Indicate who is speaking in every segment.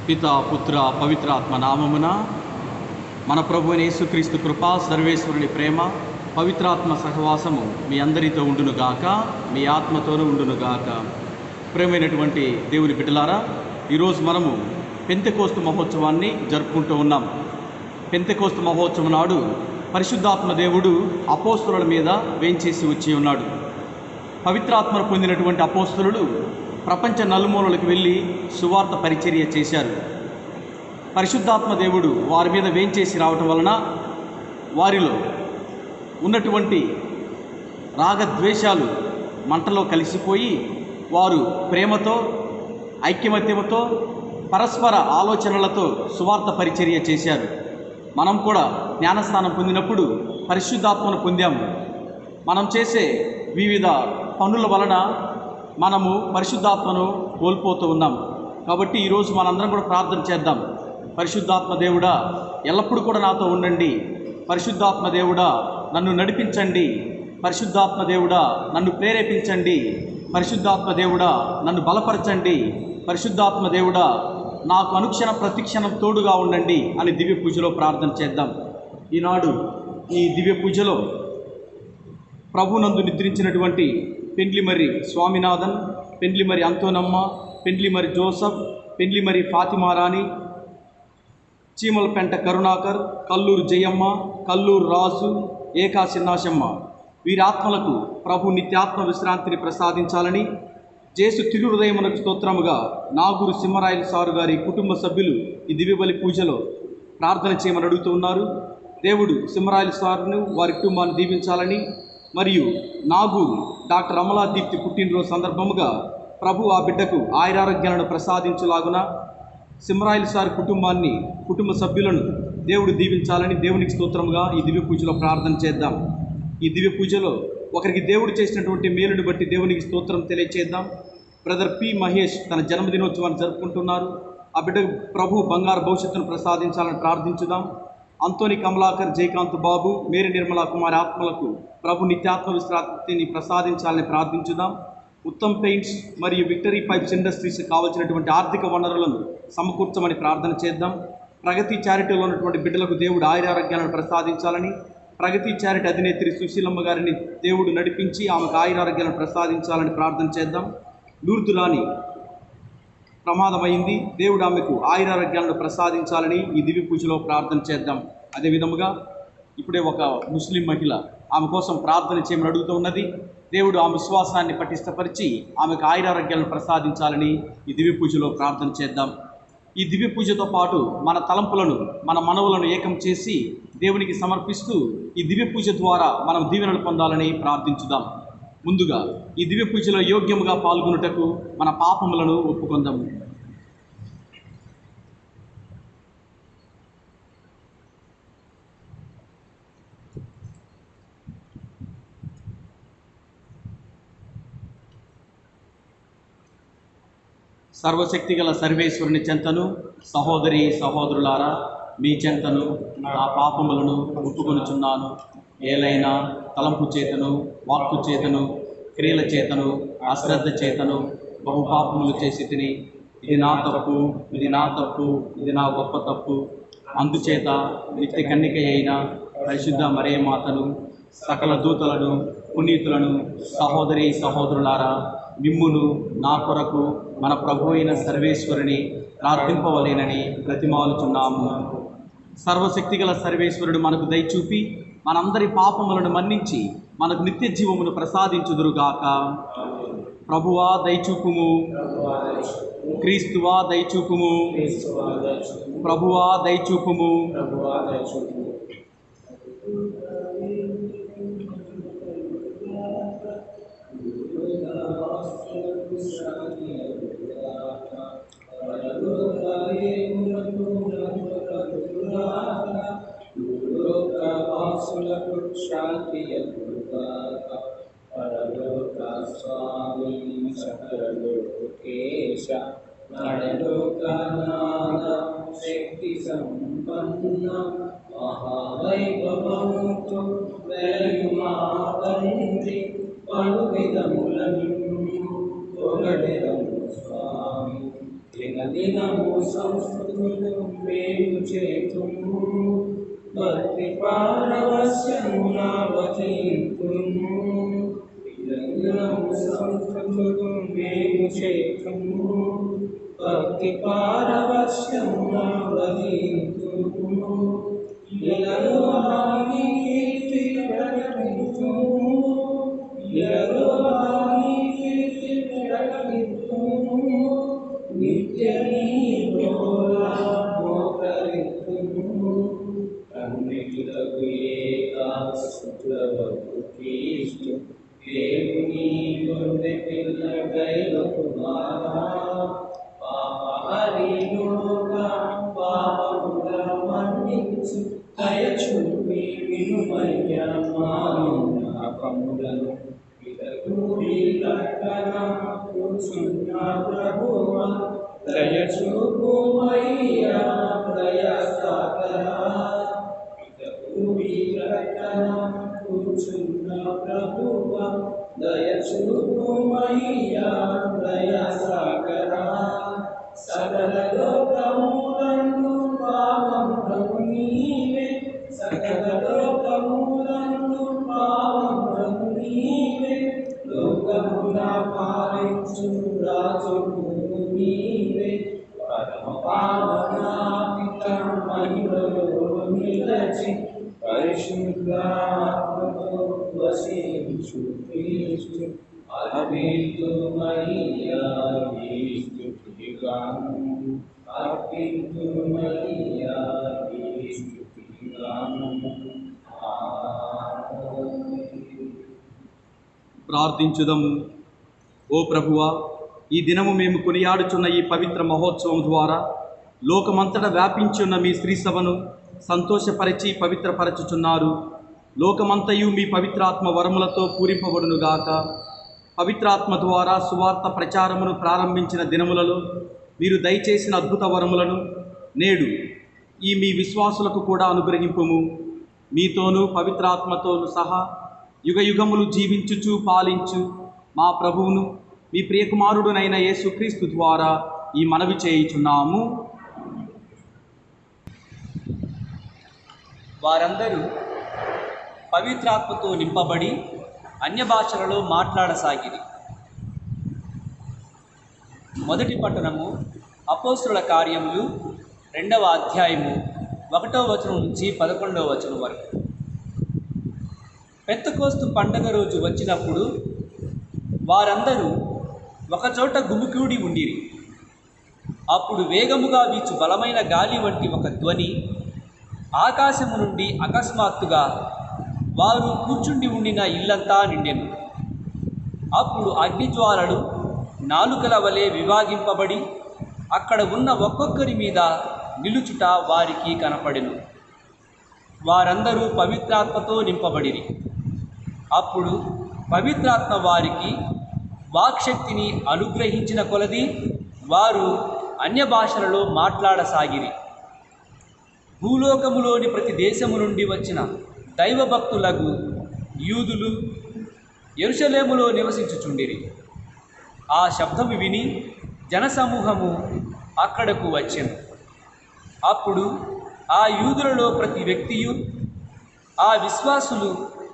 Speaker 1: పిత పుత్ర పవిత్రాత్మ నామమున మన ప్రభువైన యేసుక్రీస్తు కృప, సర్వేశ్వరుని ప్రేమ, పవిత్రాత్మ సహవాసము మీ అందరితో ఉండునుగాక, మీ ఆత్మతోనూ ఉండునుగాక. ప్రేమైనటువంటి దేవుని బిడ్డలారా, ఈరోజు మనము పెంతెకోస్తు మహోత్సవాన్ని జరుపుకుంటూ ఉన్నాం. పెంతెకోస్తు మహోత్సవం నాడు పరిశుద్ధాత్మ దేవుడు అపోస్తుల మీద వేంచేసి వచ్చి ఉన్నాడు. పవిత్రాత్మను పొందినటువంటి అపోస్తులు ప్రపంచ నలుమూలలకు వెళ్ళి సువార్త పరిచర్య చేశారు. పరిశుద్ధాత్మ దేవుడు వారి మీద వేంచేసి రావటం వలన వారిలో ఉన్నటువంటి రాగద్వేషాలు మంటలో కలిసిపోయి వారు ప్రేమతో, ఐక్యమత్యముతో, పరస్పర ఆలోచనలతో సువార్త పరిచర్య చేశారు. మనం కూడా జ్ఞానస్నానం పొందినప్పుడు పరిశుద్ధాత్మను పొందాము. మనం చేసే వివిధ పనుల వలన మనము పరిశుద్ధాత్మను కోల్పోతూ ఉన్నాం. కాబట్టి ఈరోజు మనందరం కూడా ప్రార్థన చేద్దాం. పరిశుద్ధాత్మ దేవుడా, ఎల్లప్పుడూ కూడా నాతో ఉండండి. పరిశుద్ధాత్మ దేవుడా, నన్ను నడిపించండి. పరిశుద్ధాత్మ దేవుడా, నన్ను ప్రేరేపించండి. పరిశుద్ధాత్మ దేవుడా, నన్ను బలపరచండి. పరిశుద్ధాత్మ దేవుడా, నాకు అనుక్షణం ప్రతిక్షణం తోడుగా ఉండండి అని దివ్య పూజలో ప్రార్థన చేద్దాం. ఈనాడు ఈ దివ్య పూజలో ప్రభునందు నిద్రించినటువంటి పెండ్లిమర్రి స్వామినాథన్, పెండ్లిమర్రి అంతోనమ్మ, పెండ్లిమర్రి జోసఫ్, పెండ్లిమర్రి ఫాతిమారాణి, చీమలపెంట కరుణాకర్, కల్లూరు జయమ్మ, కల్లూరు రాజు, ఏకా చిన్నాశమ్మ, వీరి ఆత్మలకు ప్రభు నిత్యాత్మ విశ్రాంతిని ప్రసాదించాలని జేసు తిరుహృదయమునకు స్తోత్రముగా నాగూరు సింహరాయలు సారు గారి కుటుంబ సభ్యులు ఈ దివ్యబలి పూజలో ప్రార్థన చేయమని అడుగుతూ ఉన్నారు. దేవుడు సింహరాయలు సారును, వారి కుటుంబాన్ని దీవించాలని, మరియు నాగూరు డాక్టర్ అమలాదీప్తి పుట్టినరోజు సందర్భముగా ప్రభు ఆ బిడ్డకు ఆయురారోగ్యాలను ప్రసాదించులాగున సింహరాయలు సార్ కుటుంబాన్ని, కుటుంబ సభ్యులను దేవుడు దీవించాలని దేవునికి స్తోత్రముగా ఈ దివ్య పూజలో ప్రార్థన చేద్దాం. ఈ దివ్య పూజలో ఒకరికి దేవుడు చేసినటువంటి మేలును బట్టి దేవునికి స్తోత్రం తెలియచేద్దాం. బ్రదర్ పి మహేష్ తన జన్మదినోత్సవాన్ని జరుపుకుంటున్నారు. ఆ బిడ్డకు ప్రభు బంగారు భవిష్యత్తును ప్రసాదించాలని ప్రార్థించుదాం. అంతోని కమలాకర్, జయకాంత్ బాబు, మేరీ నిర్మలా కుమారి ఆత్మలకు ప్రభు నిత్యాత్మ విశ్రాంతిని ప్రసాదించాలని ప్రార్థించుదాం. ఉత్తమ్ పెయింట్స్ మరియు విక్టరీ పైప్స్ ఇండస్ట్రీస్ కావాల్సినటువంటి ఆర్థిక వనరులను సమకూర్చమని ప్రార్థన చేద్దాం. ప్రగతి చారిటీలో ఉన్నటువంటి బిడ్డలకు దేవుడు ఆయురారోగ్యాలను ప్రసాదించాలని, ప్రగతి చారిటీ అధినేత్రి సుశీలమ్మ గారిని దేవుడు నడిపించి ఆమెకు ఆయురారోగ్యాలను ప్రసాదించాలని ప్రార్థన చేద్దాం. లూర్దురాని ప్రమాదమైంది, దేవుడు ఆమెకు ఆయురారోగ్యాలను ప్రసాదించాలని ఈ దివ్య పూజలో ప్రార్థన చేద్దాం. అదేవిధముగా ఇప్పుడే ఒక ముస్లిం మహిళ ఆమె కోసం ప్రార్థన చేయమని అడుగుతూ ఉన్నది. దేవుడు ఆమె విశ్వాసాన్ని పటిష్టపరిచి ఆమెకు ఆయురారోగ్యాలను ప్రసాదించాలని ఈ దివ్య పూజలో ప్రార్థన చేద్దాం. ఈ దివ్య పూజతో పాటు మన తలంపులను, మన మనవులను ఏకం చేసి దేవునికి సమర్పిస్తూ ఈ దివ్య పూజ ద్వారా మనం దీవెనలు పొందాలని ప్రార్థించుదాం. ముందుగా ఈ దివ్య పూజలో యోగ్యముగా పాల్గొనుటకు మన పాపములను ఒప్పుకొందాము. సర్వశక్తిగల సర్వేశ్వరుని చెంతను, సహోదరి సహోదరులారా, మీ చెంతను నా పాపములను ఒప్పుకొనుచున్నాను. ఏలైనా తలంపు చేతను, వాక్కు చేతను, క్రియల చేతను, అశ్రద్ధ చేతను బహుపాపములు చేసి తిని, ఇది నా తప్పు, ఇది నా తప్పు, ఇది నా గొప్ప తప్పు. అందుచేత నిత్య కన్నిక అయిన పరిశుద్ధ మరియ మాతను, సకల దూతలను, పునీతులను, సహోదరి సహోదరులారా, మిమ్మును నా కొరకు మన ప్రభు అయిన సర్వేశ్వరుని ప్రార్థింపవలేనని ప్రతిమాలుచున్నాము. సర్వశక్తిగల సర్వేశ్వరుడు మనకు దయచూపి మనందరి పాపములను మన్నించి మనకు నిత్య జీవమును ప్రసాదించుదురుగాక. ప్రభువా దయచూపుము, క్రీస్తువా దయచూపుము, ప్రభువా దయచూపుము.
Speaker 2: శాంతి పరలోక స్వామి సకలలోకేశ నడలోకనాథ శక్తి సంపన్న మహావైభవముతో వెలుగు మా తండ్రి పలు విధములను పొగడెదము స్వామి. దినము సంస్కృతులు మేము చేతుము భక్తి పారవశ్యమున వచింతుము దినము సంస్కృతులు మేము చేతుము భక్తి పారవశ్యమున వచింతుము ఇలలో హాని కీర్తి ప్రకటింతుము ఇలలో హాని కీర్తి ప్రకటింతుము నిత్య నీలోలా మోకరితుము కన్నికులకు ఏకాశులవకు క్రీస్తు దేవుని గొర్రె పిల్ల దైవ కుమారా పాపహరిలోగా పాపముల మన్నించు దయచూపి వినుమయ్యా మా పాపములను ఇతరుడి రక్షణ కూర్చున్న ప్రభువా దయచూపుమయ్యా దయాసాగరా ఇతరుడి రక్షణ కూర్చున్న ప్రభువా దయచూపుమయ్యా దయాసాగరా సకల లోకములను పావనము నీవే సకల లోకములను పావనము నీవే లోకమున పాలించు రాజును నీవే పరమ పావన పిత మహిమలో నిలచి పరిశుద్ధాత్మతో వసించు క్రీస్తు అర్పింతుమయ్యా ఈ స్తుతిగానము అర్పింతుమయ్యా ఈ స్తుతిగానము
Speaker 1: ప్రార్థించుదము. ఓ ప్రభువా, ఈ దినము మేము కొనియాడుచున్న ఈ పవిత్ర మహోత్సవం ద్వారా లోకమంతటా వ్యాపించున్న మీ శ్రీసభను సంతోషపరిచి పవిత్రపరచుచున్నారు. లోకమంతయు మీ పవిత్రాత్మ వరములతో పూరింపబడునుగాక. పవిత్రాత్మ ద్వారా సువార్త ప్రచారమును ప్రారంభించిన దినములలో మీరు దయచేసిన అద్భుత వరములను నేడు ఈ మీ విశ్వాసులకు కూడా అనుగ్రహింపుము. మీతోనూ పవిత్రాత్మతోనూ సహా యుగయుగములు జీవించుచు పాలించు మా ప్రభువును మీ ప్రియకుమారుడునైన యేసుక్రీస్తు ద్వారా ఈ మనవి చేయుచున్నాము.
Speaker 3: వారందరూ పవిత్రాత్మతో నింపబడి అన్య భాషలలో మాట్లాడసాగిరి. మొదటి పట్టణము అపోస్తుల కార్యములు 2వ అధ్యాయము 1వ వచనం నుంచి 11వ వచనం వరకు. పెంతెకోస్తు పండగ రోజు వచ్చినప్పుడు వారందరూ ఒకచోట గుమికూడి ఉండిరి. అప్పుడు వేగముగా వీచు బలమైన గాలి వంటి ఒక ధ్వని ఆకాశము నుండి అకస్మాత్తుగా వారు కూర్చుండి ఉండిన ఇల్లంతా నిండెను. అప్పుడు అగ్నిజ్వాలలు నాలుకల వలె విభాగింపబడి అక్కడ ఉన్న ఒక్కొక్కరి మీద నిలుచుట వారికి కనపడెను. వారందరూ పవిత్రాత్మతో నింపబడిరి. అప్పుడు పవిత్రాత్మ వారికి వాక్శక్తిని అనుగ్రహించిన కొలది వారు అన్య భాషలలో మాట్లాడసాగిరి. భూలోకములోని ప్రతి దేశము నుండి వచ్చిన దైవభక్తులకు యూదులు యెరూషలేములో నివసించుచుండిరి. ఆ శబ్దము విని జనసమూహము అక్కడకు వచ్చెను. అప్పుడు ఆ యూదులలో ప్రతి వ్యక్తియు ఆ విశ్వాసులు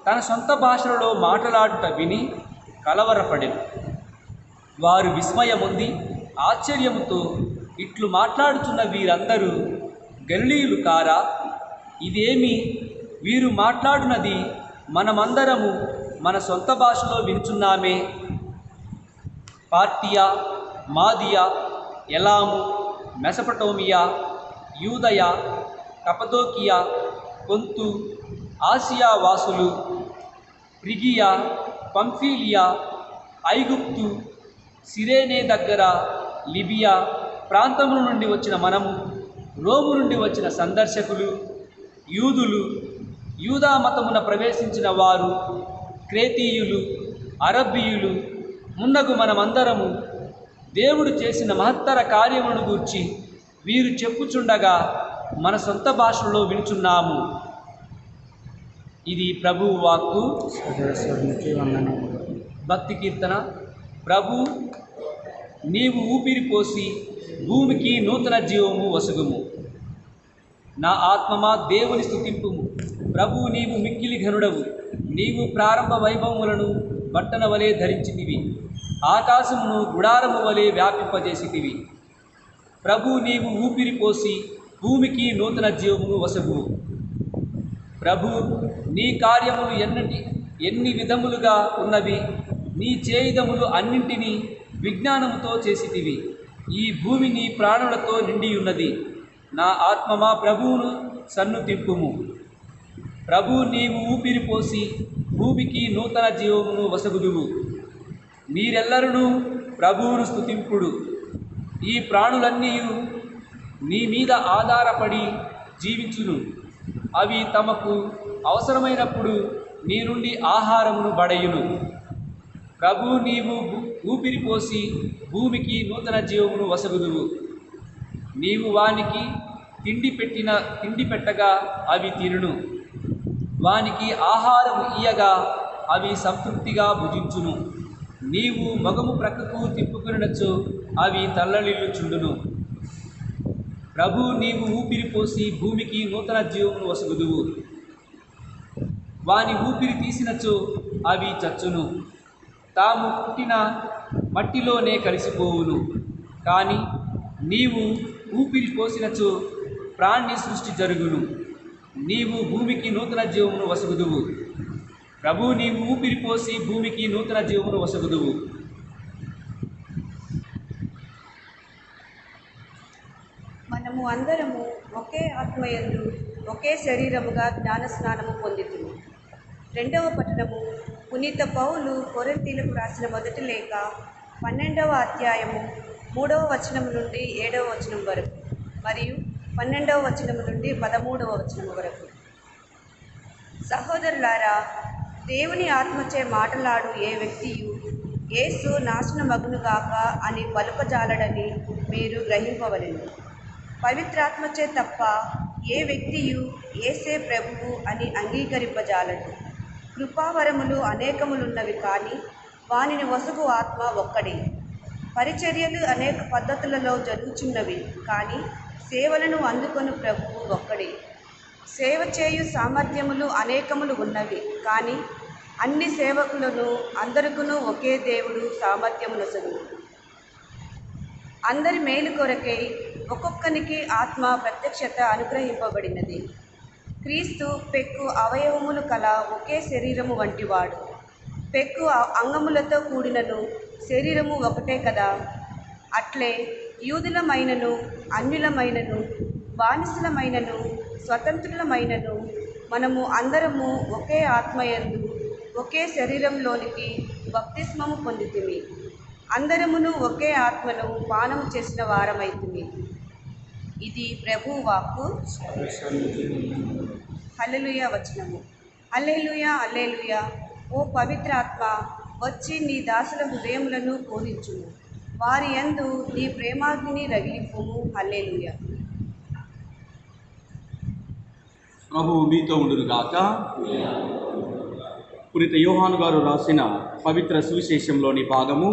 Speaker 3: తన సొంత భాషలలో మాట్లాడుట విని కలవరపడెను. వారు విస్మయముంది ఆశ్చర్యముతో ఇట్లు మాట్లాడుచున్న వీరందరూ గలిలీయులు కారా? ఇదేమి వీరు మాట్లాడునది మనమందరము మన సొంత భాషలో వినుచున్నామే. పార్టియా, మాదియా, ఎలాము, మెసపటోమియా, యూదయ, కపదోకియా, కొంతు, ఆసియా వాసులు, ఫ్రిగియా, పంఫీలియా, ఐగుప్తు, సిరేనే దగ్గర లిబియా ప్రాంతముల నుండి వచ్చిన మనము, రోము నుండి వచ్చిన సందర్శకులు, యూదులు, యూదా మతమున ప్రవేశించిన వారు, క్రేతీయులు, అరబ్బీయులు మున్నగు మనమందరము దేవుడు చేసిన మహత్తర కార్యములను గూర్చి వీరు చెప్పుచుండగా మన సొంత భాషలో వినుచున్నాము. ఇది ప్రభువు వాక్కు. భక్తి కీర్తన. ప్రభు, నీవు ఊపిరి పోసి భూమికి నూతన జీవము వసగుము. నా ఆత్మమా దేవుని స్తుతింపుము. ప్రభు నీవు మిక్కిలి ఘనుడవు. నీవు ప్రారంభ వైభవములను బట్టన వలె ధరించితివి. ఆకాశమును గుడారము వలె వ్యాపింపజేసితివి. ప్రభు నీవు ఊపిరి పోసి భూమికి నూతన జీవమును వసగువు. ప్రభు నీ కార్యములు ఎన్ని విధములుగా ఉన్నవి. నీ చేయుదములు అన్నింటినీ విజ్ఞానముతో చేసితివి. ఈ భూమి నీ ప్రాణులతో నిండి ఉన్నది. నా ఆత్మమా ప్రభువును సన్నుతింపుము. ప్రభు నీవు ఊపిరి పోసి భూమికి నూతన జీవమును వసగుదువు. మీరెల్లరూ ప్రభువును స్తుతింపుడు. ఈ ప్రాణులన్నీ నీ మీద ఆధారపడి జీవించును. అవి తమకు అవసరమైనప్పుడు నీ నుండి ఆహారమును బడయును. ప్రభు నీవు ఊపిరి పోసి భూమికి నూతన జీవమును వసగుదువు. నీవు వానికి తిండి పెట్టగా అవి తినును. వానికి ఆహారము ఇయ్యగా అవి సంతృప్తిగా భుజించును. నీవు మగము ప్రక్కకు తిప్పుకునొచ్చు అవి తల్లలిల్లుచుండును. ప్రభు నీవు ఊపిరి పోసి భూమికి నూతన జీవమును వసగుదువు. వాని ఊపిరి తీసినచో అవి చచ్చును. తాము పుట్టిన మట్టిలోనే కలిసిపోవును. కానీ నీవు ఊపిరి పోసినచో ప్రాణి సృష్టి జరుగును. నీవు భూమికి నూతన జీవమును వసగుదువు. ప్రభు నీవు ఊపిరి పోసి భూమికి నూతన జీవమును వసగుదువు.
Speaker 4: మనము అందరము ఒకే ఆత్మయందు ఒకే శరీరముగా జ్ఞానస్నానము పొందితుము. 2వ పట్టణము పునీత పౌలు కొరింథీలకు రాసిన మొదటి లేఖ 12వ అధ్యాయము 3వ వచనం నుండి 7వ వచనం వరకు మరియు 12వ వచనం నుండి 13వ వచనం వరకు. సహోదరులారా, దేవుని ఆత్మచే మాటలాడు ఏ వ్యక్తియు యేసు నాశనమగునుగాక అని పలుకజాలడని మీరు గ్రహింపవలెను. పవిత్రాత్మచే తప్ప ఏ వ్యక్తియు యేసే ప్రభువు అని అంగీకరింపజాలడు. కృపావరములు అనేకములున్నవి, కానీ వానిని వసగు ఆత్మ ఒక్కడే. పరిచర్యలు అనేక పద్ధతులలో జరుగుచున్నవి, కానీ సేవలను అందుకొను ప్రభువు ఒక్కడే. సేవ చేయు సామర్థ్యములు అనేకములు ఉన్నవి, కానీ అన్ని సేవకులను అందరికీ ఒకే దేవుడు సామర్థ్యమునొసగు. అందరి మేలు కొరకై ఒక్కొక్కనికి ఆత్మ ప్రత్యక్షత అనుగ్రహింపబడినది. క్రీస్తు పెక్కు అవయవములు కల ఒకే శరీరము వంటివాడు. పెక్కు అంగములతో కూడినను శరీరము ఒకటే కదా. అట్లే యూదులమైనను అన్యులమైనను బానిసలమైనను స్వతంత్రులమైనను మనము అందరము ఒకే ఆత్మయందు ఒకే శరీరంలోనికి బప్తిస్మము పొందితిమి. అందరమును ఒకే ఆత్మను పానము చేసిన వారమైతిమి. ఇది ప్రభువు వాక్కు. హల్లెలూయా వచనము. హల్లెలూయా, హల్లెలూయా. ఓ పవిత్రాత్మ, వచ్చి నీ దాసుల హృదయములను పూరించుము. వారి యందు నీ ప్రేమాగ్నిని రగిలింపుము. హల్లెలూయా.
Speaker 1: ప్రభువు మీతో ఉండునుగాక. పునీత యోహాను గారు రాసిన పవిత్ర సువిశేషంలోని భాగము.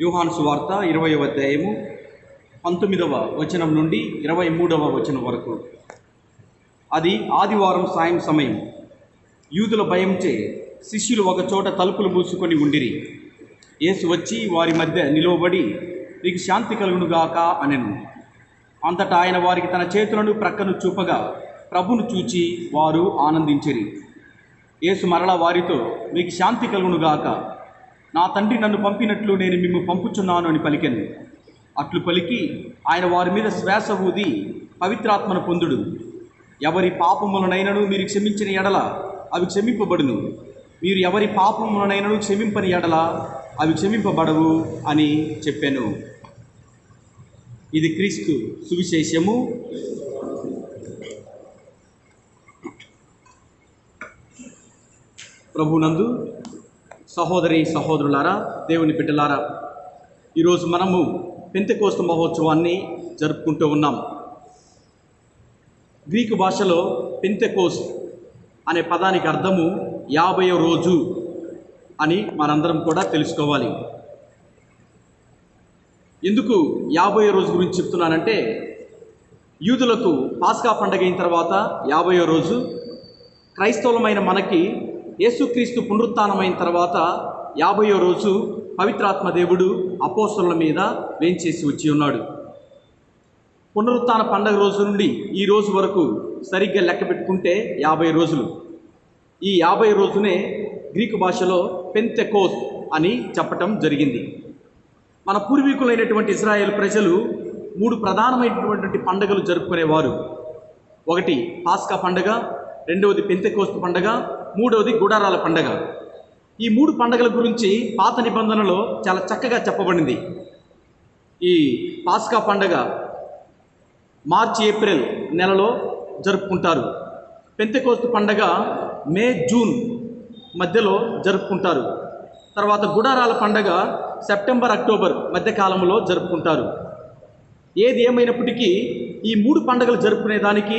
Speaker 1: యోహాను సువార్త 20వ అధ్యాయము 19వ వచనం నుండి 23వ వచనం వరకు. అది ఆదివారం సాయం సమయం. యూదుల భయంచే శిష్యులు ఒకచోట తలుపులు మూసుకొని ఉండిరి. యేసు వచ్చి వారి మధ్య నిలువబడి, మీకు శాంతి కలుగునుగాక అనెను. అంతటా ఆయన వారికి తన చేతులను ప్రక్కను చూపగా ప్రభును చూచి వారు ఆనందించిరి. యేసు మరలా వారితో, మీకు శాంతి కలుగునుగాక. నా తండ్రి నన్ను పంపినట్లు నేను మిమ్ము పంపుచున్నాను అని పలికెను. అట్లు పలికి ఆయన వారి మీద శ్వాస ఊది పవిత్రాత్మను పొందుడు. ఎవరి పాపములనైనను మీరు క్షమించిన ఎడల అవి క్షమింపబడును. మీరు ఎవరి పాపములనైనను క్షమింపని ఎడల అవి క్షమింపబడవు అని చెప్పాను. ఇది క్రీస్తు సువిశేషము. ప్రభునందు సహోదరి సహోదరులారా, దేవుని బిడ్డలారా, ఈరోజు మనము పెంతెకోస్తు మహోత్సవాన్ని జరుపుకుంటూ ఉన్నాం. గ్రీకు భాషలో పెంతెకోస్త్ అనే పదానికి అర్థము 50వ రోజు అని మనందరం కూడా తెలుసుకోవాలి. ఎందుకు 50వ రోజు గురించి చెప్తున్నానంటే, యూదులకు పాస్కా పండగ అయిన తర్వాత 50వ రోజు, క్రైస్తవులమైన మనకి యేసుక్రీస్తు పునరుత్థానమైన తర్వాత 50వ రోజు పవిత్రాత్మ దేవుడు అపోస్తలుల మీద వేంచేసి వచ్చి ఉన్నాడు. పునరుత్థాన పండగ రోజు నుండి ఈ రోజు వరకు సరిగ్గా లెక్క పెట్టుకుంటే 50 రోజులు. ఈ 50 రోజునే గ్రీకు భాషలో పెంతెకోస్త్ అని చెప్పటం జరిగింది. మన పూర్వీకులైనటువంటి ఇజ్రాయేల్ ప్రజలు 3 ప్రధానమైనటువంటి పండుగలు జరుపుకునేవారు. ఒకటి పాస్కా పండగ, రెండవది పెంతెకోస్తు పండగ, మూడవది గుడారాల పండగ. ఈ 3 పండగల గురించి పాత నిబంధనలో చాలా చక్కగా చెప్పబడింది. ఈ పాస్కా పండగ మార్చి ఏప్రిల్ నెలలో జరుపుకుంటారు. పెంతెకోస్తు పండగ మే జూన్ మధ్యలో జరుపుకుంటారు. తర్వాత గుడారాల పండగ సెప్టెంబర్ అక్టోబర్ మధ్యకాలంలో జరుపుకుంటారు. ఏది ఏమైనప్పటికీ ఈ 3 పండుగలు జరుపుకునేదానికి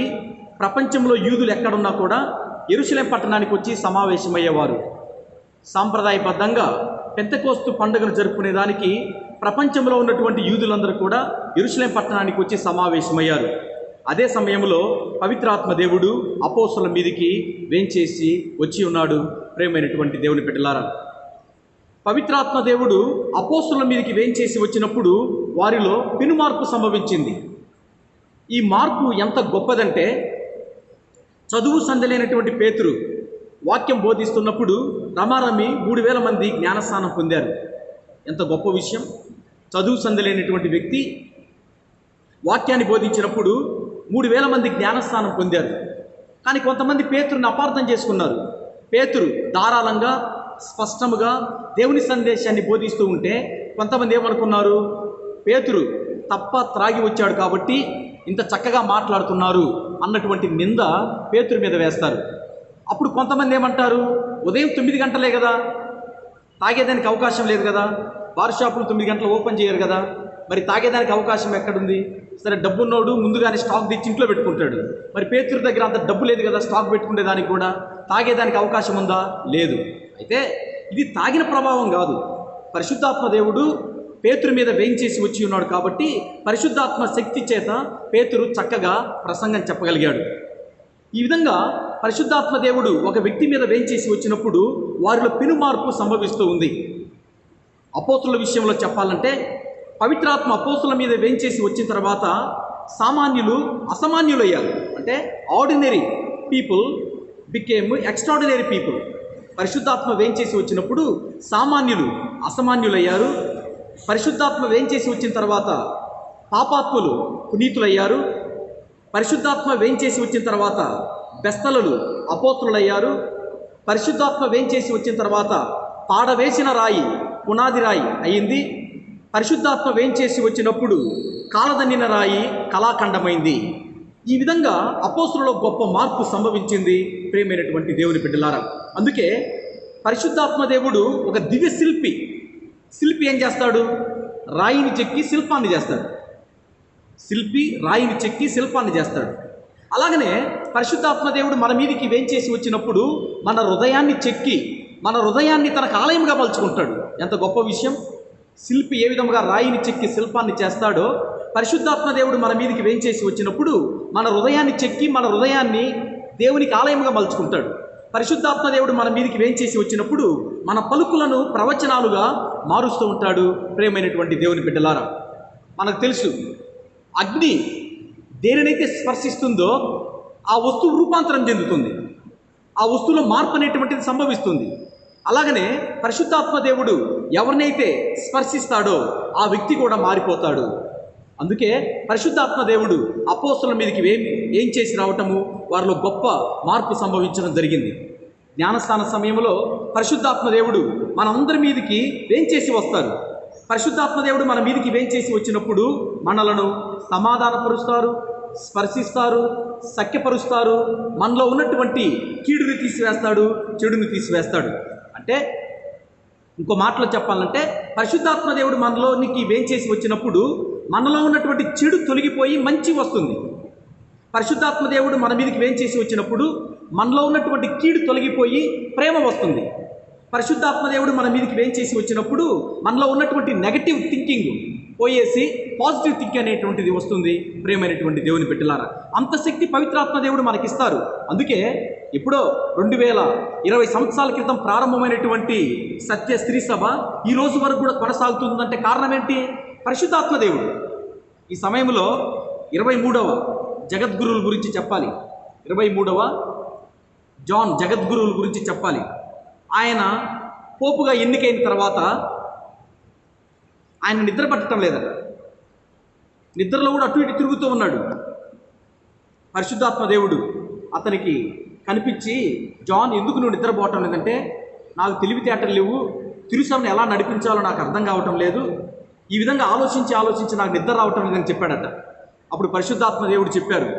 Speaker 1: ప్రపంచంలో యూదులు ఎక్కడున్నా కూడా యెరూషలేం పట్టణానికి వచ్చి సమావేశమయ్యేవారు. సాంప్రదాయబద్ధంగా పెంతెకోస్తు పండుగను జరుపుకునేదానికి ప్రపంచంలో ఉన్నటువంటి యూదులందరూ కూడా యెరూషలేం పట్టణానికి వచ్చి సమావేశమయ్యారు. అదే సమయంలో పవిత్రాత్మ దేవుడు అపోస్తలుల మీదికి వేంచేసి వచ్చి ఉన్నాడు. ప్రేమైనటువంటి దేవుని బిడ్డలారా, పవిత్రాత్మ దేవుడు అపోస్తలుల మీదికి వేంచేసి వచ్చినప్పుడు వారిలో పెనుమార్పు సంభవించింది. ఈ మార్పు ఎంత గొప్పదంటే, చదువు సందలైనటువంటి పేతురు వాక్యం బోధిస్తున్నప్పుడు రమారమి 3000 మంది జ్ఞానస్నానం పొందారు. ఎంత గొప్ప విషయం! చదువు సందలైనటువంటి వ్యక్తి వాక్యాన్ని బోధించినప్పుడు 3000 మంది జ్ఞానస్నానం పొందారు. కానీ కొంతమంది పేతురుని అపార్థం చేసుకున్నారు. పేతురు ధారాళంగా స్పష్టముగా దేవుని సందేశాన్ని బోధిస్తూ ఉంటే కొంతమంది ఏమనుకున్నారు, పేతురు తప్ప త్రాగి వచ్చాడు కాబట్టి ఇంత చక్కగా మాట్లాడుతున్నారు అన్నటువంటి నింద పేతురు మీద వేస్తారు. అప్పుడు కొంతమంది ఏమంటారు, ఉదయం 9 గంటలే కదా, తాగేదానికి అవకాశం లేదు కదా, బార్ షాపులు 9 గంటలు ఓపెన్ చేయరు కదా, మరి తాగేదానికి అవకాశం ఎక్కడుంది? సరే, డబ్బున్నోడు ముందుగానే స్టాక్ తెచ్చి ఇంట్లో పెట్టుకుంటాడు. మరి పేతురు దగ్గర అంత డబ్బు లేదు కదా స్టాక్ పెట్టుకునేదానికి కూడా. తాగేదానికి అవకాశం ఉందా? లేదు. అయితే ఇది తాగిన ప్రభావం కాదు, పరిశుద్ధాత్మ దేవుడు పేతురు మీద వేయించేసి వచ్చి ఉన్నాడు కాబట్టి పరిశుద్ధాత్మ శక్తి చేత పేతురు చక్కగా ప్రసంగం చెప్పగలిగాడు. ఈ విధంగా పరిశుద్ధాత్మ దేవుడు ఒక వ్యక్తి మీద వేయించేసి వచ్చినప్పుడు వారిలో పెనుమార్పు సంభవిస్తూ ఉంది. అపోస్తుల విషయంలో చెప్పాలంటే, పవిత్రాత్మ అపోస్తుల మీద వేయించేసి వచ్చిన తర్వాత సామాన్యులు అసామాన్యులు అయ్యారు. అంటే ordinary people became extraordinary people. పరిశుద్ధాత్మ వేయించేసి వచ్చినప్పుడు సామాన్యులు అసామాన్యులయ్యారు. పరిశుద్ధాత్మ వేయించేసి వచ్చిన తర్వాత పాపాత్ములు పునీతులయ్యారు. పరిశుద్ధాత్మ వేయించేసి వచ్చిన తర్వాత బెస్తలు అపోస్తులయ్యారు. పరిశుద్ధాత్మ వేయించేసి వచ్చిన తర్వాత పాడవేసిన రాయి పునాది రాయి అయింది. పరిశుద్ధాత్మ వేయించేసి వచ్చినప్పుడు కాలదన్నిన రాయి కళాఖండమైంది. ఈ విధంగా అపోస్తులలో గొప్ప మార్పు సంభవించింది. ప్రియమైనటువంటి దేవుని బిడ్డలారా, అందుకే పరిశుద్ధాత్మ దేవుడు ఒక దివ్య శిల్పి. శిల్పి ఏం చేస్తాడు? రాయిని చెక్కి శిల్పాన్ని చేస్తాడు. శిల్పి రాయిని చెక్కి శిల్పాన్ని చేస్తాడు. అలాగనే పరిశుద్ధాత్మ దేవుడు మన మీదికి వేంచేసి వచ్చినప్పుడు మన హృదయాన్ని చెక్కి మన హృదయాన్ని తనకు ఆలయంగా మలుచుకుంటాడు. ఎంత గొప్ప విషయం! శిల్పి ఏ విధంగా రాయిని చెక్కి శిల్పాన్ని చేస్తాడో, పరిశుద్ధాత్మ దేవుడు మన మీదికి వేంచేసి వచ్చినప్పుడు మన హృదయాన్ని చెక్కి మన హృదయాన్ని దేవునికి ఆలయంగా మలుచుకుంటాడు. పరిశుద్ధాత్మ దేవుడు మన మీదికి వేంచేసి వచ్చినప్పుడు మన పలుకులను ప్రవచనాలుగా మారుస్తూ ఉంటాడు. ప్రియమైనటువంటి దేవుని బిడ్డలారా, మనకు తెలుసు, అగ్ని దేనినైతే స్పర్శిస్తుందో ఆ వస్తువు రూపాంతరం చెందుతుంది. ఆ వస్తువులో మార్పు అనేటువంటిది సంభవిస్తుంది. అలాగనే పరిశుద్ధాత్మ దేవుడు ఎవరినైతే స్పర్శిస్తాడో ఆ వ్యక్తి కూడా మారిపోతాడు. అందుకే పరిశుద్ధాత్మ దేవుడు అపోస్తలుల మీదకి ఏం చేసి రావటము, వారిలో గొప్ప మార్పు సంభవించడం జరిగింది. జ్ఞానస్నాన సమయంలో పరిశుద్ధాత్మ దేవుడు మనందరి మీదకి వేంచేసి వస్తారు. పరిశుద్ధాత్మ దేవుడు మన మీదకి వేంచేసి వచ్చినప్పుడు మనలను సమాధానపరుస్తారు, స్పర్శిస్తారు, సఖ్యపరుస్తారు. మనలో ఉన్నటువంటి కీడుని తీసివేస్తాడు, చెడుని తీసివేస్తాడు. అంటే ఇంకో మాటలో చెప్పాలంటే, పరిశుద్ధాత్మ దేవుడు మనలోనికి వేంచేసి వచ్చినప్పుడు మనలో ఉన్నటువంటి చెడు తొలగిపోయి మంచి వస్తుంది. పరిశుద్ధాత్మ దేవుడు మన మీదకి వేంచేసి వచ్చినప్పుడు మనలో ఉన్నటువంటి కీడు తొలగిపోయి ప్రేమ వస్తుంది. పరిశుద్ధాత్మ దేవుడు మన మీదకి వేంచేసి వచ్చినప్పుడు మనలో ఉన్నటువంటి నెగటివ్ థింకింగ్ పోయేసి పాజిటివ్ థింక్ అనేటువంటిది వస్తుంది. ప్రేమైనటువంటి దేవుని బిడ్డలారా, అంత శక్తి పవిత్రాత్మ దేవుడు మనకిస్తారు. అందుకే ఎప్పుడో 2020 సంవత్సరాల క్రితం ప్రారంభమైనటువంటి సత్య స్త్రీ సభ ఈ రోజు వరకు కూడా కొనసాగుతుందంటే కారణం ఏంటి? పరిశుద్ధాత్మ దేవుడు. ఈ సమయంలో 23వ జగద్గురువుల గురించి చెప్పాలి. 23వ జాన్ జగద్గురువుల గురించి చెప్పాలి. ఆయన పోపుగా ఎన్నికైన తర్వాత ఆయన నిద్ర పట్టడం లేదట. నిద్రలో కూడా అటు ఇటు తిరుగుతూ ఉన్నాడు. పరిశుద్ధాత్మ దేవుడు అతనికి కనిపించి, జాన్ ఎందుకు నువ్వు నిద్రపోవటం లేదంటే, నాకు తెలివితేటలు లేవు, తిరుసభను ఎలా నడిపించాలో నాకు అర్థం కావటం లేదు, ఈ విధంగా ఆలోచించి నాకు నిద్ర రావటం లేదని చెప్పాడట. అప్పుడు పరిశుద్ధాత్మ దేవుడు చెప్పారు,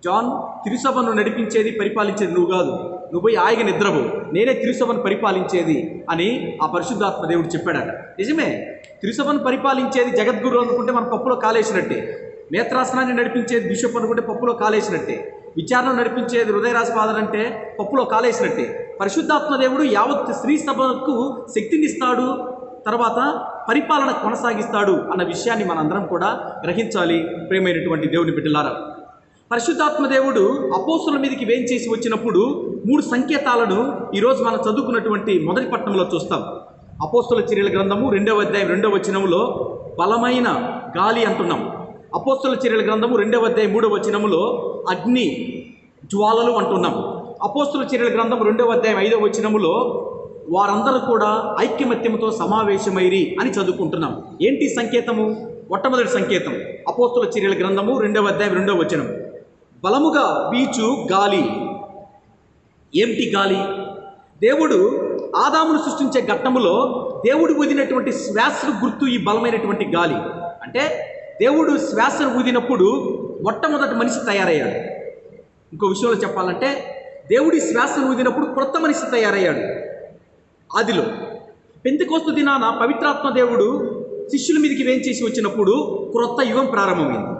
Speaker 1: జాన్, తిరుసభను నడిపించేది పరిపాలించేది నువ్వు కాదు, నువ్వు పోయి ఆయిగా నిద్రపో, నేనే తిరుసభను పరిపాలించేది అని ఆ పరిశుద్ధాత్మ దేవుడు చెప్పాడట. నిజమే, తిరుసభను పరిపాలించేది జగద్గురు అనుకుంటే మన పప్పులో కాలేసినట్టే, నేత్రాసనాన్ని నడిపించేది బిషప్ అనుకుంటే పప్పులో కాలేసినట్టే, విచారణ నడిపించేది హృదయరాజ ఫాదర్ అంటే పప్పులో కాలేసినట్టే. పరిశుద్ధాత్మ దేవుడు యావత్ స్త్రీ సభకు శక్తినిస్తాడు, తర్వాత పరిపాలన కొనసాగిస్తాడు అన్న విషయాన్ని మనందరం కూడా గ్రహించాలి. ప్రేమైనటువంటి దేవుని బిడ్డలారా, పరిశుద్ధాత్మ దేవుడు అపోస్తుల మీదకి వేంచేసి వచ్చినప్పుడు 3 సంకేతాలను ఈరోజు మనం చదువుకున్నటువంటి మొదటి పట్టణంలో చూస్తాం. అపోస్తుల చర్యల గ్రంథము 2వ అధ్యాయం 2వ వచనములో బలమైన గాలి అంటున్నాం. అపోస్తుల చర్యల గ్రంథము 2వ అధ్యాయం 3వ వచనములో అగ్ని జ్వాలలు అంటున్నాం. అపోస్తుల చర్యల గ్రంథం 2వ అధ్యాయం 5వ వచనములో వారందరూ కూడా ఐక్యమత్యముతో సమావేశమైరి అని చదువుకుంటున్నాం. ఏంటి సంకేతము? మొట్టమొదటి సంకేతం అపోస్తుల చర్యల గ్రంథము 2వ అధ్యాయం 2వ వచనం, బలముగా వీచు గాలి. ఏమిటి గాలి? దేవుడు ఆదామును సృష్టించే ఘట్టములో దేవుడు ఊదినటువంటి శ్వాసకు గుర్తు ఈ బలమైనటువంటి గాలి. అంటే దేవుడు శ్వాసను ఊదినప్పుడు మొట్టమొదటి మనిషి తయారయ్యాడు. ఇంకో విషయంలో చెప్పాలంటే దేవుడి శ్వాసను ఊదినప్పుడు క్రొత్త మనిషి తయారయ్యాడు. ఆదిలో పెంతెకోస్తు దినాన పవిత్రాత్మ దేవుడు శిష్యుల మీదకి వేంచేసి వచ్చినప్పుడు క్రొత్త యుగం ప్రారంభమైంది.